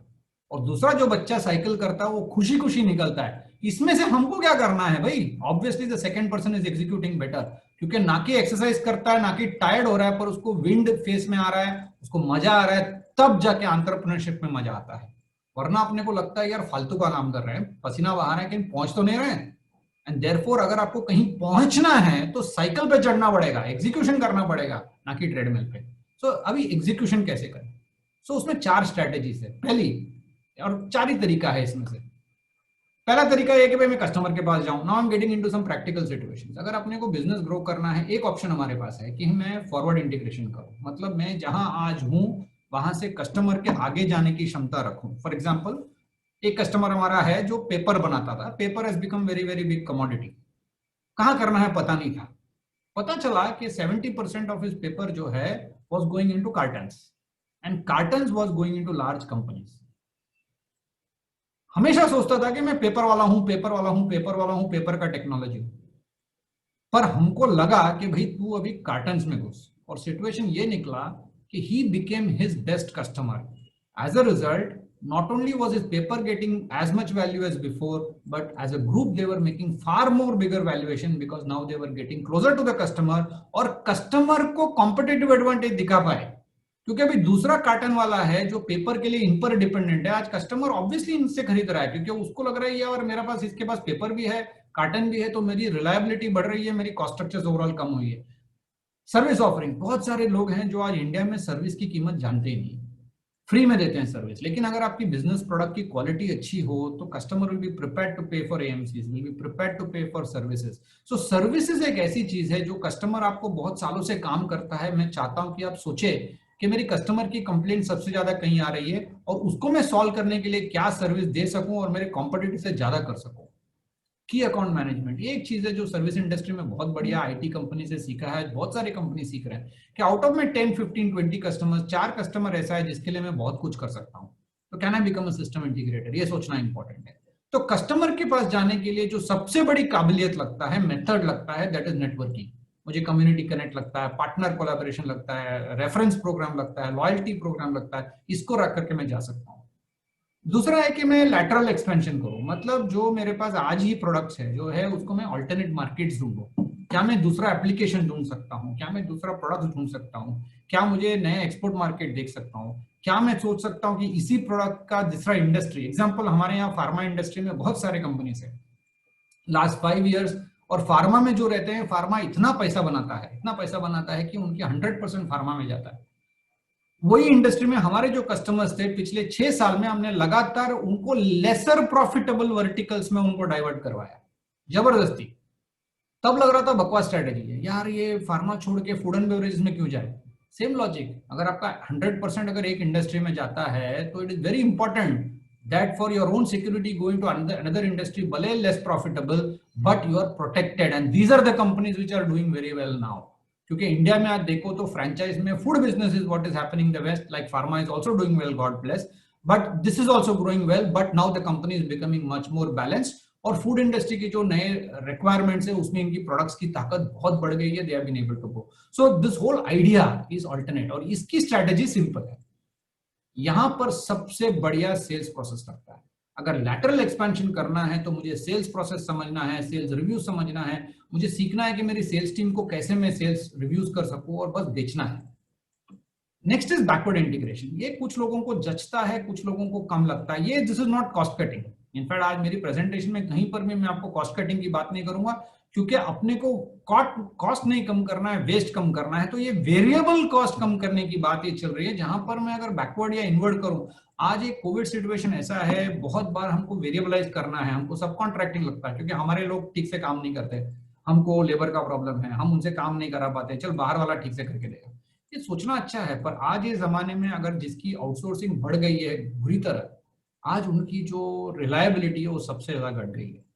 और दूसरा जो बच्चा साइकिल करता है वो खुशी खुशी निकलता है। इसमें से हमको क्या करना है भाई, obviously the second person is executing better, क्योंकि ना कि एक्सरसाइज करता है, ना कि टायर्ड हो रहा है, पर उसको विंड फेस में आ रहा है, उसको मजा आ रहा है, तब जाके एंटरप्रेन्योरशिप में मजा आता है। वरना अपने को लगता है यार फालतू का काम कर रहे हैं, पसीना बहा रहे हैं, कहीं पहुंच तो नहीं रहे हैं। एंड देयरफॉर अगर आपको कहीं पहुंचना है तो साइकिल पे चढ़ना पड़ेगा, एग्जीक्यूशन करना पड़ेगा, ना कि ट्रेडमिल पे। सो अभी एग्जीक्यूशन कैसे करें? सो उसमें 4 स्ट्रेटेजीज है। पहली, और 4 ही तरीका है इसमें से। पहला तरीका ये कि भाई मैं कस्टमर के पास जाऊं। Now I am getting into some practical situations. अगर अपने को बिजनेस ग्रो करना है, एक ऑप्शन हमारे पास है कि मैं फॉरवर्ड इंटीग्रेशन करूं, मतलब मैं जहां आज हूं वहां से कस्टमर के आगे जाने की क्षमता रखूं। फॉर एग्जाम्पल, एक कस्टमर हमारा है जो पेपर बनाता था, paper has become very very big commodity, कहां करना है पता नहीं था। पता चला कि 70% ऑफ हिज पेपर जो है was going into cartons, and cartons was going into large companies. हमेशा सोचता था कि मैं पेपर वाला हूं, पेपर वाला हूं, पेपर वाला हूं, पेपर का टेक्नोलॉजी। पर हमको लगा कि भाई तू अभी कार्टन्स में घुस, और सिचुएशन ये निकला कि he became his best customer. As a result, not only was his paper getting as much value as before, but as a group they were making far more bigger valuation, because now they were getting closer to the customer, और customer को competitive advantage दिखा पाए क्योंकि अभी दूसरा carton वाला है जो पेपर के लिए इन पर डिपेंडेंट है, आज कस्टमर ऑब्वियसली इनसे खरीद रहा है क्योंकि उसको लग रहा है यार मेरे पास, इसके पास पेपर भी है, कार्टन भी है, तो मेरी रिलायबिलिटी बढ़ रही है, मेरी कॉस्ट स्ट्रक्चर ओवरऑल कम हुई है। सर्विस ऑफरिंग, बहुत सारे लोग हैं जो आज इंडिया में सर्विस की कीमत जानते ही नहीं, फ्री में देते हैं सर्विस, लेकिन अगर आपकी बिजनेस प्रोडक्ट की क्वालिटी अच्छी हो तो customer will be prepared to pay for AMCs, will be prepared to pay for services. So services एक ऐसी चीज है जो कस्टमर आपको बहुत सालों से काम करता है। मैं चाहता हूं कि आप सोचे कि मेरी कस्टमर की कंप्लेंट सबसे ज्यादा कहीं आ रही है और उसको मैं सॉल्व करने के लिए क्या सर्विस दे सकूं और मेरे कॉम्पिटिटर से ज्यादा कर सकूं। की अकाउंट मैनेजमेंट ये एक चीज है जो सर्विस इंडस्ट्री में बहुत बढ़िया आईटी कंपनी से सीखा है, बहुत सारी कंपनी सीख रहे हैं कि आउट ऑफ में 10, 15, 20 कस्टमर्स, 4 कस्टमर ऐसा है जिसके लिए मैं बहुत कुछ कर सकता हूं, तो can I become a system integrator, ये सोचना इंपॉर्टेंट है। तो कस्टमर के पास जाने के लिए जो सबसे बड़ी काबिलियत लगता है, मेथड लगता है, दैट इज नेटवर्किंग। मुझे कम्युनिटी कनेक्ट लगता है, पार्टनर कोलैबोरेशन लगता है, रेफरेंस प्रोग्राम लगता है, लॉयल्टी प्रोग्राम लगता है, इसको रख करके मैं जा सकता हूँ। दूसरा है कि मैं लैटरल एक्सपेंशन करूं, मतलब जो मेरे पास आज ही प्रोडक्ट्स है जो है उसको मैं अल्टरनेट मार्केट्स ढूंढूं, क्या मैं दूसरा एप्लीकेशन ढूंढ सकता हूं, क्या मैं दूसरा प्रोडक्ट ढूंढ सकता हूं, क्या मुझे नए एक्सपोर्ट मार्केट देख सकता हूं, क्या मैं सोच सकता हूं कि इसी प्रोडक्ट का दूसरा इंडस्ट्री, एग्जांपल हमारे यहाँ फार्मा इंडस्ट्री में बहुत सारे कंपनीज है लास्ट 5 इयर्स, और फार्मा में जो रहते हैं, फार्मा इतना पैसा बनाता है, इतना पैसा बनाता है कि उनके 100% फार्मा में जाता है। वही इंडस्ट्री में हमारे जो कस्टमर्स थे पिछले 6 साल में हमने लगातार उनको लेसर प्रॉफिटेबल वर्टिकल्स में उनको डाइवर्ट करवाया जबरदस्ती। तब लग रहा था बकवास स्ट्रेटेजी है यार, ये फार्मा छोड़ के फूड एंड बेवरेजेस में क्यों जाए। सेम लॉजिक, अगर आपका 100% अगर एक इंडस्ट्री में जाता है तो it is very important that for your own security going to another industry, भले less profitable but you are protected, and these are the companies which are doing very well now. क्योंकि India में आज देखो तो franchise में food business is what is happening in the west, like pharma is also doing well, god bless, but this is also growing well, but now the company is becoming much more balanced, और food industry की जो नए requirements है उसमें इनकी products की ताकत बहुत बढ़ गई है, they have been able to go. So this whole idea is alternate, और इसकी स्ट्रेटेजी सिंपल है, यहां पर सबसे बढ़िया सेल्स प्रोसेस लगता है। अगर लैटरल एक्सपेंशन करना है तो मुझे सेल्स प्रोसेस समझना है, सेल्स रिव्यू समझना है, मुझे सीखना है कि मेरी सेल्स टीम को कैसे मैं सेल्स रिव्यूज कर सकूं, और बस बेचना है। नेक्स्ट इज बैकवर्ड इंटीग्रेशन, ये कुछ लोगों को जचता है, कुछ लोगों को कम लगता है, ये this is not cost cutting. In fact आज मेरी प्रेजेंटेशन में कहीं पर भी मैं आपको कॉस्ट कटिंग की बात नहीं करूंगा, क्योंकि अपने को कॉस्ट नहीं कम करना है, वेस्ट कम करना है, तो ये वेरिएबल कॉस्ट कम करने की बात ये चल रही है, जहां पर मैं अगर बैकवर्ड या इनवर्ड करूं, आज एक कोविड सिचुएशन ऐसा है, बहुत बार हमको वेरिएबलाइज करना है, हमको सब कॉन्ट्रैक्टिंग लगता है, क्योंकि हमारे लोग ठीक से काम नहीं करते, हमको लेबर का प्रॉब्लम है, हम उनसे काम नहीं करा पाते, चल बाहर वाला ठीक से करके देगा। ये सोचना अच्छा है, पर आज ये जमाने में अगर जिसकी आउटसोर्सिंग बढ़ गई है बुरी तरह, आज उनकी जो रिलायबिलिटी है वो सबसे ज्यादा घट गई है।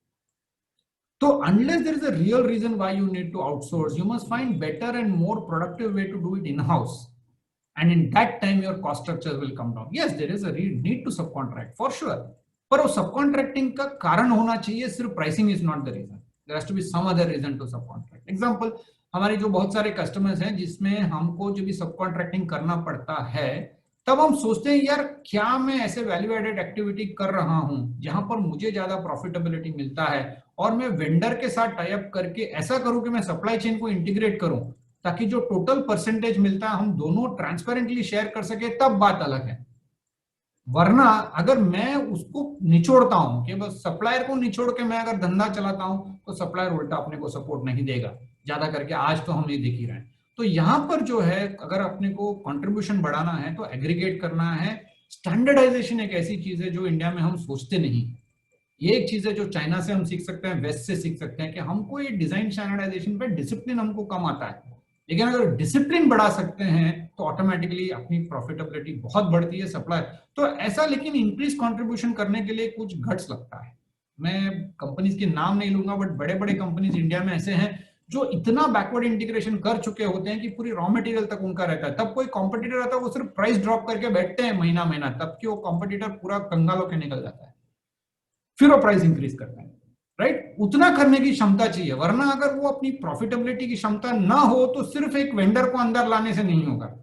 तो unless there is a real reason why you need to outsource, you must find better and more productive way to do it in-house, and in that time your cost structures will come down. Yes, there is a need to subcontract for sure, पर वो subcontracting का कारण होना चाहिए, सिर्फ pricing is not the reason, there has to be some other reason to subcontract. Example, हमारे जो बहुत सारे कस्टमर्स हैं जिसमें हमको जो भी सबकॉन्ट्रैक्टिंग करना पड़ता है, तब हम सोचते हैं यार क्या मैं ऐसे वैल्यू एडेड एक्टिविटी कर रहा हूं जहां पर मुझे ज्यादा प्रॉफिटेबिलिटी मिलता है, और मैं वेंडर के साथ टाई अप करके ऐसा करूं कि मैं सप्लाई चेन को इंटीग्रेट करूं, ताकि जो टोटल परसेंटेज मिलता है हम दोनों ट्रांसपेरेंटली शेयर कर सके, तब बात अलग है। वरना अगर मैं उसको निचोड़ता हूं कि बस सप्लायर को निचोड़ के मैं अगर धंधा चलाता हूं, तो सप्लायर उल्टा अपने को सपोर्ट नहीं देगा ज्यादा करके, आज तो हम ये देख ही रहे हैं। तो यहां पर जो है अगर अपने को कंट्रीब्यूशन बढ़ाना है तो एग्रीगेट करना है। स्टैंडर्डाइजेशन एक ऐसी चीज है जो इंडिया में हम सोचते नहीं, ये एक चीज है जो चाइना से हम सीख सकते हैं, वेस्ट से सीख सकते हैं, कि हमको ये डिजाइन स्टैंडर्डाइजेशन पे डिसिप्लिन हमको कम आता है, लेकिन अगर डिसिप्लिन बढ़ा सकते हैं तो ऑटोमेटिकली अपनी प्रॉफिटेबिलिटी बहुत बढ़ती है सप्लाई। तो ऐसा, लेकिन इंक्रीज कंट्रीब्यूशन करने के लिए कुछ गट्स लगता है। मैं कंपनीज के नाम नहीं लूंगा, बट बड़े बड़े कंपनीज इंडिया में ऐसे हैं जो इतना बैकवर्ड इंटीग्रेशन कर चुके होते हैं कि पूरी रॉ मटेरियल तक उनका रहता है, तब कोई कॉम्पिटिटर आता है वो सिर्फ प्राइस ड्रॉप करके बैठते हैं महीना महीना, तब कि वो कॉम्पिटिटर पूरा कंगाल होकर निकल जाता है, फिर वो प्राइस इंक्रीज करता है, राइट? उतना करने की क्षमता चाहिए, वरना अगर वो अपनी प्रॉफिटेबिलिटी की क्षमता ना हो तो सिर्फ एक वेंडर को अंदर लाने से नहीं होगा।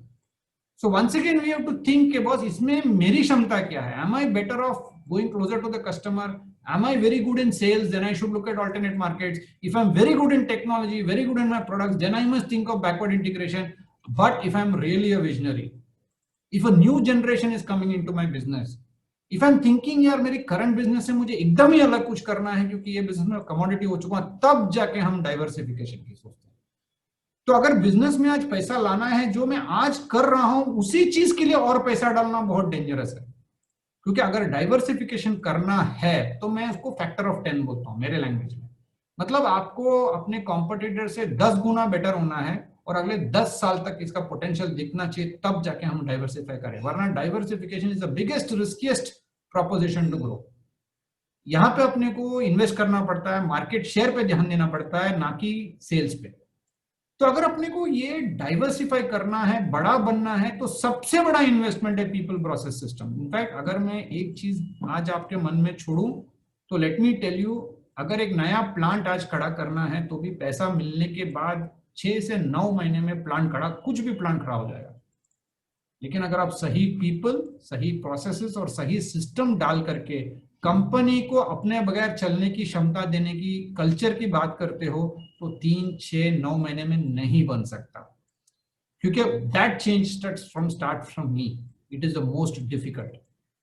So once again we have to think के बॉस इसमें मेरी क्षमता क्या है, am I better off going closer to the customer, am I very good in sales, then I should look at alternate markets. If I'm very good in technology, very good in my products, then I must think of backward integration. But if I'm really a visionary, if a new generation is coming into my business, if I am thinking यार मेरी current business से मुझे एकदम ही अलग कुछ करना है क्योंकि ये बिजनेस में कमोडिटी हो चुका है, तब जाके हम डाइवर्सिफिकेशन की सोचते हैं। तो अगर बिजनेस में आज पैसा लाना है, जो मैं आज कर रहा हूं उसी चीज के लिए और पैसा डालना बहुत डेंजरस है। क्योंकि अगर डाइवर्सिफिकेशन करना है तो मैं उसको फैक्टर ऑफ 10 बोलता हूं मेरे लैंग्वेज में। मतलब आपको अपने कॉम्पिटिटर से 10 गुना बेटर होना है और अगले 10 साल तक इसका पोटेंशियल दिखना चाहिए, तब जाके हम डाइवर्सिफाई करें। वरना diversification is the biggest riskiest proposition to grow. यहां पे अपने को इन्वेस्ट करना पड़ता है, मार्केट शेयर पे ध्यान देना पड़ता है, ना कि सेल्स पे। तो अगर अपने को ये डाइवर्सिफाई करना है, बड़ा बनना है, तो सबसे बड़ा इन्वेस्टमेंट है पीपल प्रोसेस सिस्टम। इनफैक्ट अगर मैं एक चीज आज आपके मन में छोड़ूं तो लेट मी टेल यू, अगर एक नया प्लांट आज खड़ा करना है तो भी पैसा मिलने के बाद 6 से 9 महीने में प्लांट खड़ा, कुछ भी प्लांट खड़ा हो जाएगा। लेकिन अगर आप सही पीपल, सही प्रोसेसेस और सही सिस्टम डाल करके कंपनी को अपने बगैर चलने की क्षमता देने की कल्चर की बात करते हो, तो 3, 6, 9 महीने में नहीं बन सकता। क्योंकि that change start from me, it is the most difficult.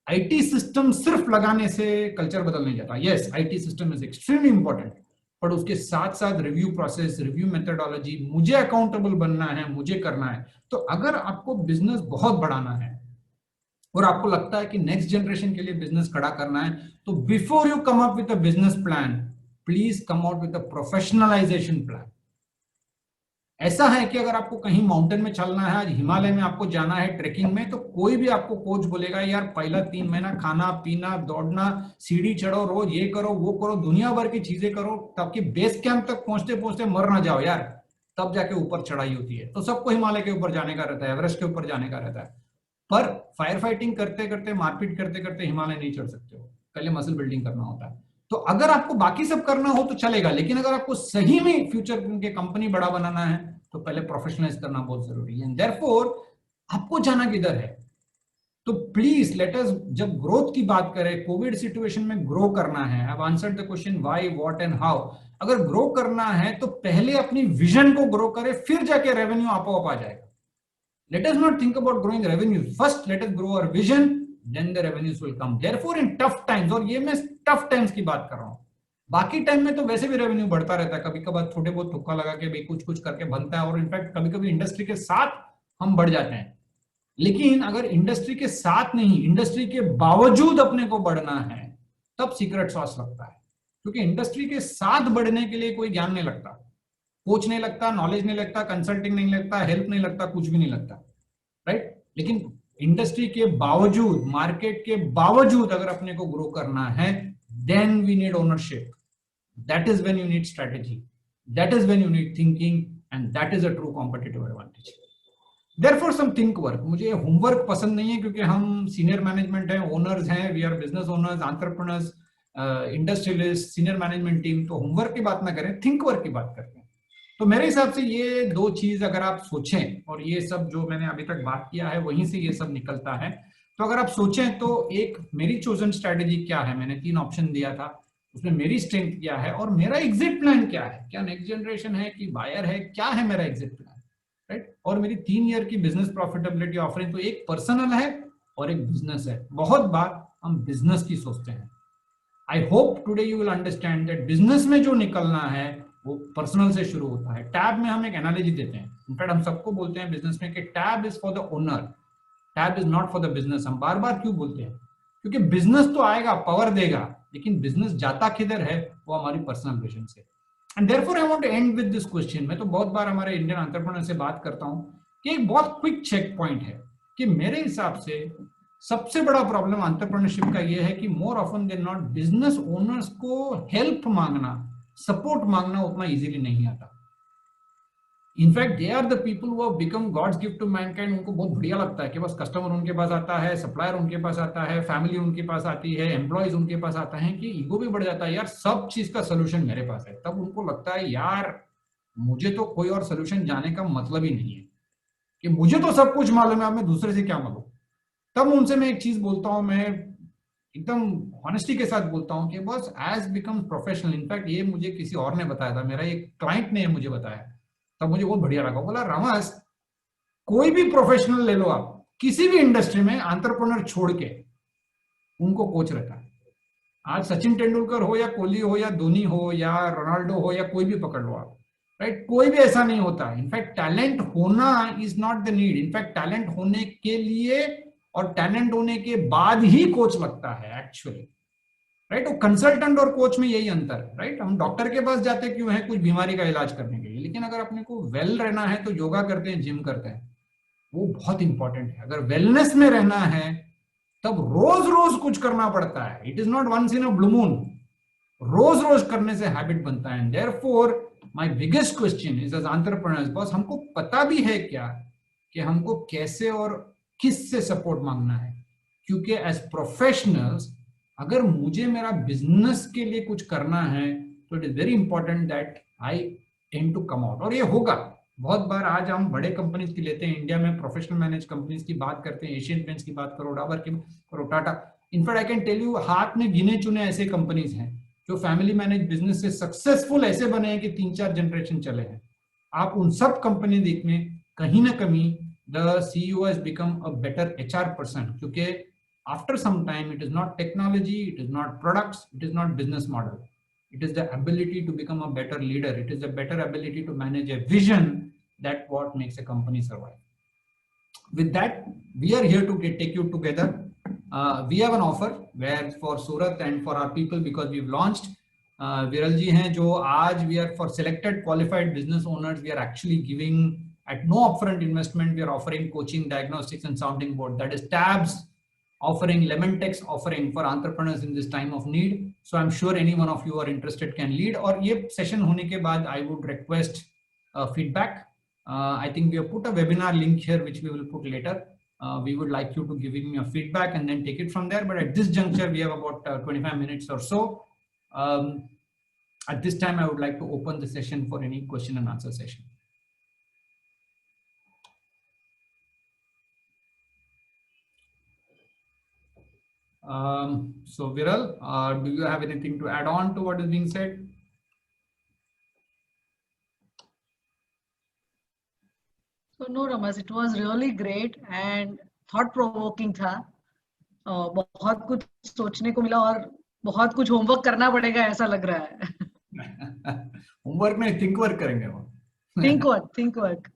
IT system सिर्फ लगाने से कल्चर बदल नहीं जाता। Yes, IT system is extremely important, पर उसके साथ साथ रिव्यू प्रोसेस, रिव्यू मेथोडोलॉजी, मुझे अकाउंटेबल बनना है, मुझे करना है। तो अगर आपको बिजनेस बहुत बढ़ाना है और आपको लगता है कि नेक्स्ट जनरेशन के लिए बिजनेस खड़ा करना है, तो before you come up with a business plan, please come out with a professionalisation plan. ऐसा है कि अगर आपको कहीं माउंटेन में चलना है, आज हिमालय में आपको जाना है ट्रेकिंग में, तो कोई भी आपको कोच बोलेगा यार पहला 3 महीना खाना पीना, दौड़ना, सीढ़ी चढ़ो, रोज ये करो वो करो, दुनिया भर की चीजें करो, ताकि बेस कैंप तक पहुंचते पहुंचते मर ना जाओ यार, तब जाके ऊपर चढ़ाई होती है। तो सबको हिमालय के ऊपर जाने का रहता है, एवरेस्ट के ऊपर जाने का रहता है, पर फायर फाइटिंग करते करते, मारपीट करते करते हिमालय नहीं चढ़ सकते हो, पहले मसल बिल्डिंग करना होता है। तो अगर आपको बाकी सब करना हो तो चलेगा, लेकिन अगर आपको सही में फ्यूचर के कंपनी बड़ा बनाना है तो पहले प्रोफेशनलाइज करना बहुत जरूरी है। देयरफॉर आपको जाना किधर है? तो प्लीज लेट अस, जब ग्रोथ की बात करें, कोविड सिचुएशन में ग्रो करना है, I have answered the question why, what and how. अगर ग्रो करना है तो पहले अपनी विजन को ग्रो करें, फिर जाके रेवेन्यू आपो आप आ जाएगा। Let us not think about growing revenues. First, let us grow our vision, then the revenues will come. Therefore, in tough times, और ये मैं tough times की बात कर रहा हूं, बाकी टाइम में तो वैसे भी रेवेन्यू बढ़ता रहता है, कभी कभार छोटे बहुत तुक्का लगा के भी कुछ कुछ करके बनता है, और इनफैक्ट कभी कभी इंडस्ट्री के साथ हम बढ़ जाते हैं। लेकिन अगर इंडस्ट्री के साथ नहीं, इंडस्ट्री के बावजूद अपने को बढ़ना है, तब सीक्रेट सॉस लगता है। क्योंकि इंडस्ट्री के साथ बढ़ने के लिए कोई ज्ञान नहीं लगता, कोच नहीं लगता, नॉलेज नहीं लगता, कंसल्टिंग नहीं लगता, हेल्प नहीं लगता, कुछ भी नहीं लगता, राइट? लेकिन इंडस्ट्री के बावजूद, मार्केट के बावजूद अगर अपने को ग्रो करना है, then we need ownership, that is when you need strategy, that is when you need thinking, and that is a true competitive advantage. Therefore some think work, मुझे होमवर्क पसंद नहीं है क्योंकि हम सीनियर मैनेजमेंट है, owners हैं, we are business owners, entrepreneurs, industrialist, senior management team. तो homework की बात ना करें, थिंक वर्क की बात करते हैं। तो मेरे हिसाब से ये 2 चीज अगर आप सोचें, और ये सब जो मैंने अभी तक बात किया है वहीं से ये सब निकलता है, तो अगर आप सोचें तो एक मेरी चोजन स्ट्रेटेजी क्या है, मैंने 3 ऑप्शन दिया था, उसमें मेरी स्ट्रेंथ क्या है और मेरा एग्जिट प्लान क्या है, क्या नेक्स्ट जनरेशन है कि बायर है, क्या है मेरा एग्जिट प्लान, राइट? और मेरी 3 ईयर की बिजनेस प्रॉफिटेबिलिटी ऑफरिंग, तो एक पर्सनल है और एक बिजनेस है। बहुत बार हम बिजनेस की सोचते हैं। I hope today you will understand that business में जो निकलना है वो पर्सनल से शुरू होता है। टैब में हम एक एनालॉजी देते हैं, इनफैक्ट हम सबको बोलते हैं बिजनेस में कि tab is for the owner, tab is not for the business. हम बार बार क्यों बोलते हैं? क्योंकि बिजनेस तो आएगा, पावर देगा, लेकिन बिजनेस जाता किधर है वो हमारी पर्सनल विजन से। And therefore I want to end with this question. मैं तो बहुत बार हमारे इंडियन एंटरप्रेन्योर से बात करता हूं कि एक बहुत क्विक चेक पॉइंट है कि मेरे हिसाब से सबसे बड़ा प्रॉब्लम एंटरप्रेन्योरशिप का ये है कि more often than not business owners को हेल्प मांगना, सपोर्ट मांगना उतना इजीली नहीं आता। In fact they are the people who have become God's gift to mankind. उनको बहुत बढ़िया लगता है कि बस कस्टमर उनके पास आता है, सप्लायर उनके पास आता है, फैमिली उनके पास आती है, एम्प्लॉयज उनके पास आता है, कि ईगो भी बढ़ जाता है, यार सब चीज का सोल्यूशन मेरे पास है। तब उनको लगता है यार मुझे तो कोई और सोल्यूशन जाने का मतलब ही नहीं है, कि मुझे तो सब कुछ मालूम है, अब मैं दूसरे से क्या मालूम। तब उनसे मैं एक चीज बोलता हूं, मैं एकदम ऑनेस्टी के साथ बोलता हूं कि बस एज बिकम प्रोफेशनल। इनफैक्ट ये मुझे किसी और ने बताया था, मेरा एक क्लाइंट ने मुझे बताया, तब मुझे बहुत बढ़िया लगा। बोला रामास, कोई भी प्रोफेशनल ले लो आप, किसी भी इंडस्ट्री में एंटरप्रेन्योर छोड़ के उनको कोच रहता है। आज सचिन तेंदुलकर हो या कोहली हो या धोनी हो या रोनाल्डो हो या कोई भी पकड़ लो आप, राइट, कोई भी ऐसा नहीं होता। इनफैक्ट टैलेंट होना is not the need, in fact talent होने के लिए और टैलेंट होने के बाद ही कोच लगता है एक्चुअली, राइट। वो कंसल्टेंट और कोच में यही अंतर है, राइट। हम डॉक्टर के पास जाते क्यों है? कुछ बीमारी का इलाज करने के लिए, लेकिन अगर अपने को वेल रहना है तो योगा करते हैं, जिम करते हैं, वो बहुत इंपॉर्टेंट है। अगर वेलनेस में रहना है तब रोज रोज कुछ करना पड़ता है। It is not once in a blue moon, रोज रोज करने से हैबिट बनता है। Therefore my biggest question is as entrepreneurs, boss हमको पता भी है क्या कि हमको कैसे और किस से सपोर्ट मांगना है? क्योंकि एज प्रोफेशनल्स अगर मुझे मेरा बिजनेस के लिए कुछ करना है तो it is very important that I am to come out. और ये होगा बहुत बार। आज हम बड़े कंपनीज की लेते हैं, इंडिया में प्रोफेशनल मैनेज कंपनीज की बात करते हैं, एशियन पेंट्स की बात करो, डाबर की करो, Tata. In fact I can tell you, हाथ में गिने चुने ऐसे कंपनीज हैं जो फैमिली मैनेज बिजनेस से सक्सेसफुल ऐसे बने हैं कि 3-4 जनरेशन चले हैं। आप उन सब कंपनी देखने कहीं ना कहीं the CEO has become a better HR person, क्योंकि after some time it is not technology, it is not products, it is not business model, it is the ability to become a better leader, it is a better ability to manage a vision, that what makes a company survive. With that, we are here to take you together. We have an offer where for Surat and for our people, because we've launched Viral ji hain jo aaj we are for selected qualified business owners, we are actually giving at no upfront investment, we are offering coaching, diagnostics and sounding board, that is tabs offering, Lemon Tech's offering for entrepreneurs in this time of need. So I'm sure any one of you are interested can lead. और ये session होने के बाद I would request feedback. I think we have put a webinar link here which we will put later. We would like you to give me a feedback and then take it from there. But at this juncture we have about 25 minutes or so. At this time I would like to open the session for any question and answer session. So Viral, do you have anything to add on to what is being said? So no, Ramas, it was really great and thought provoking था। बहुत कुछ सोचने को मिला और बहुत कुछ homework करना पड़ेगा ऐसा लग रहा है। होमवर्क में थिंक वर्क करेंगे वो। Think work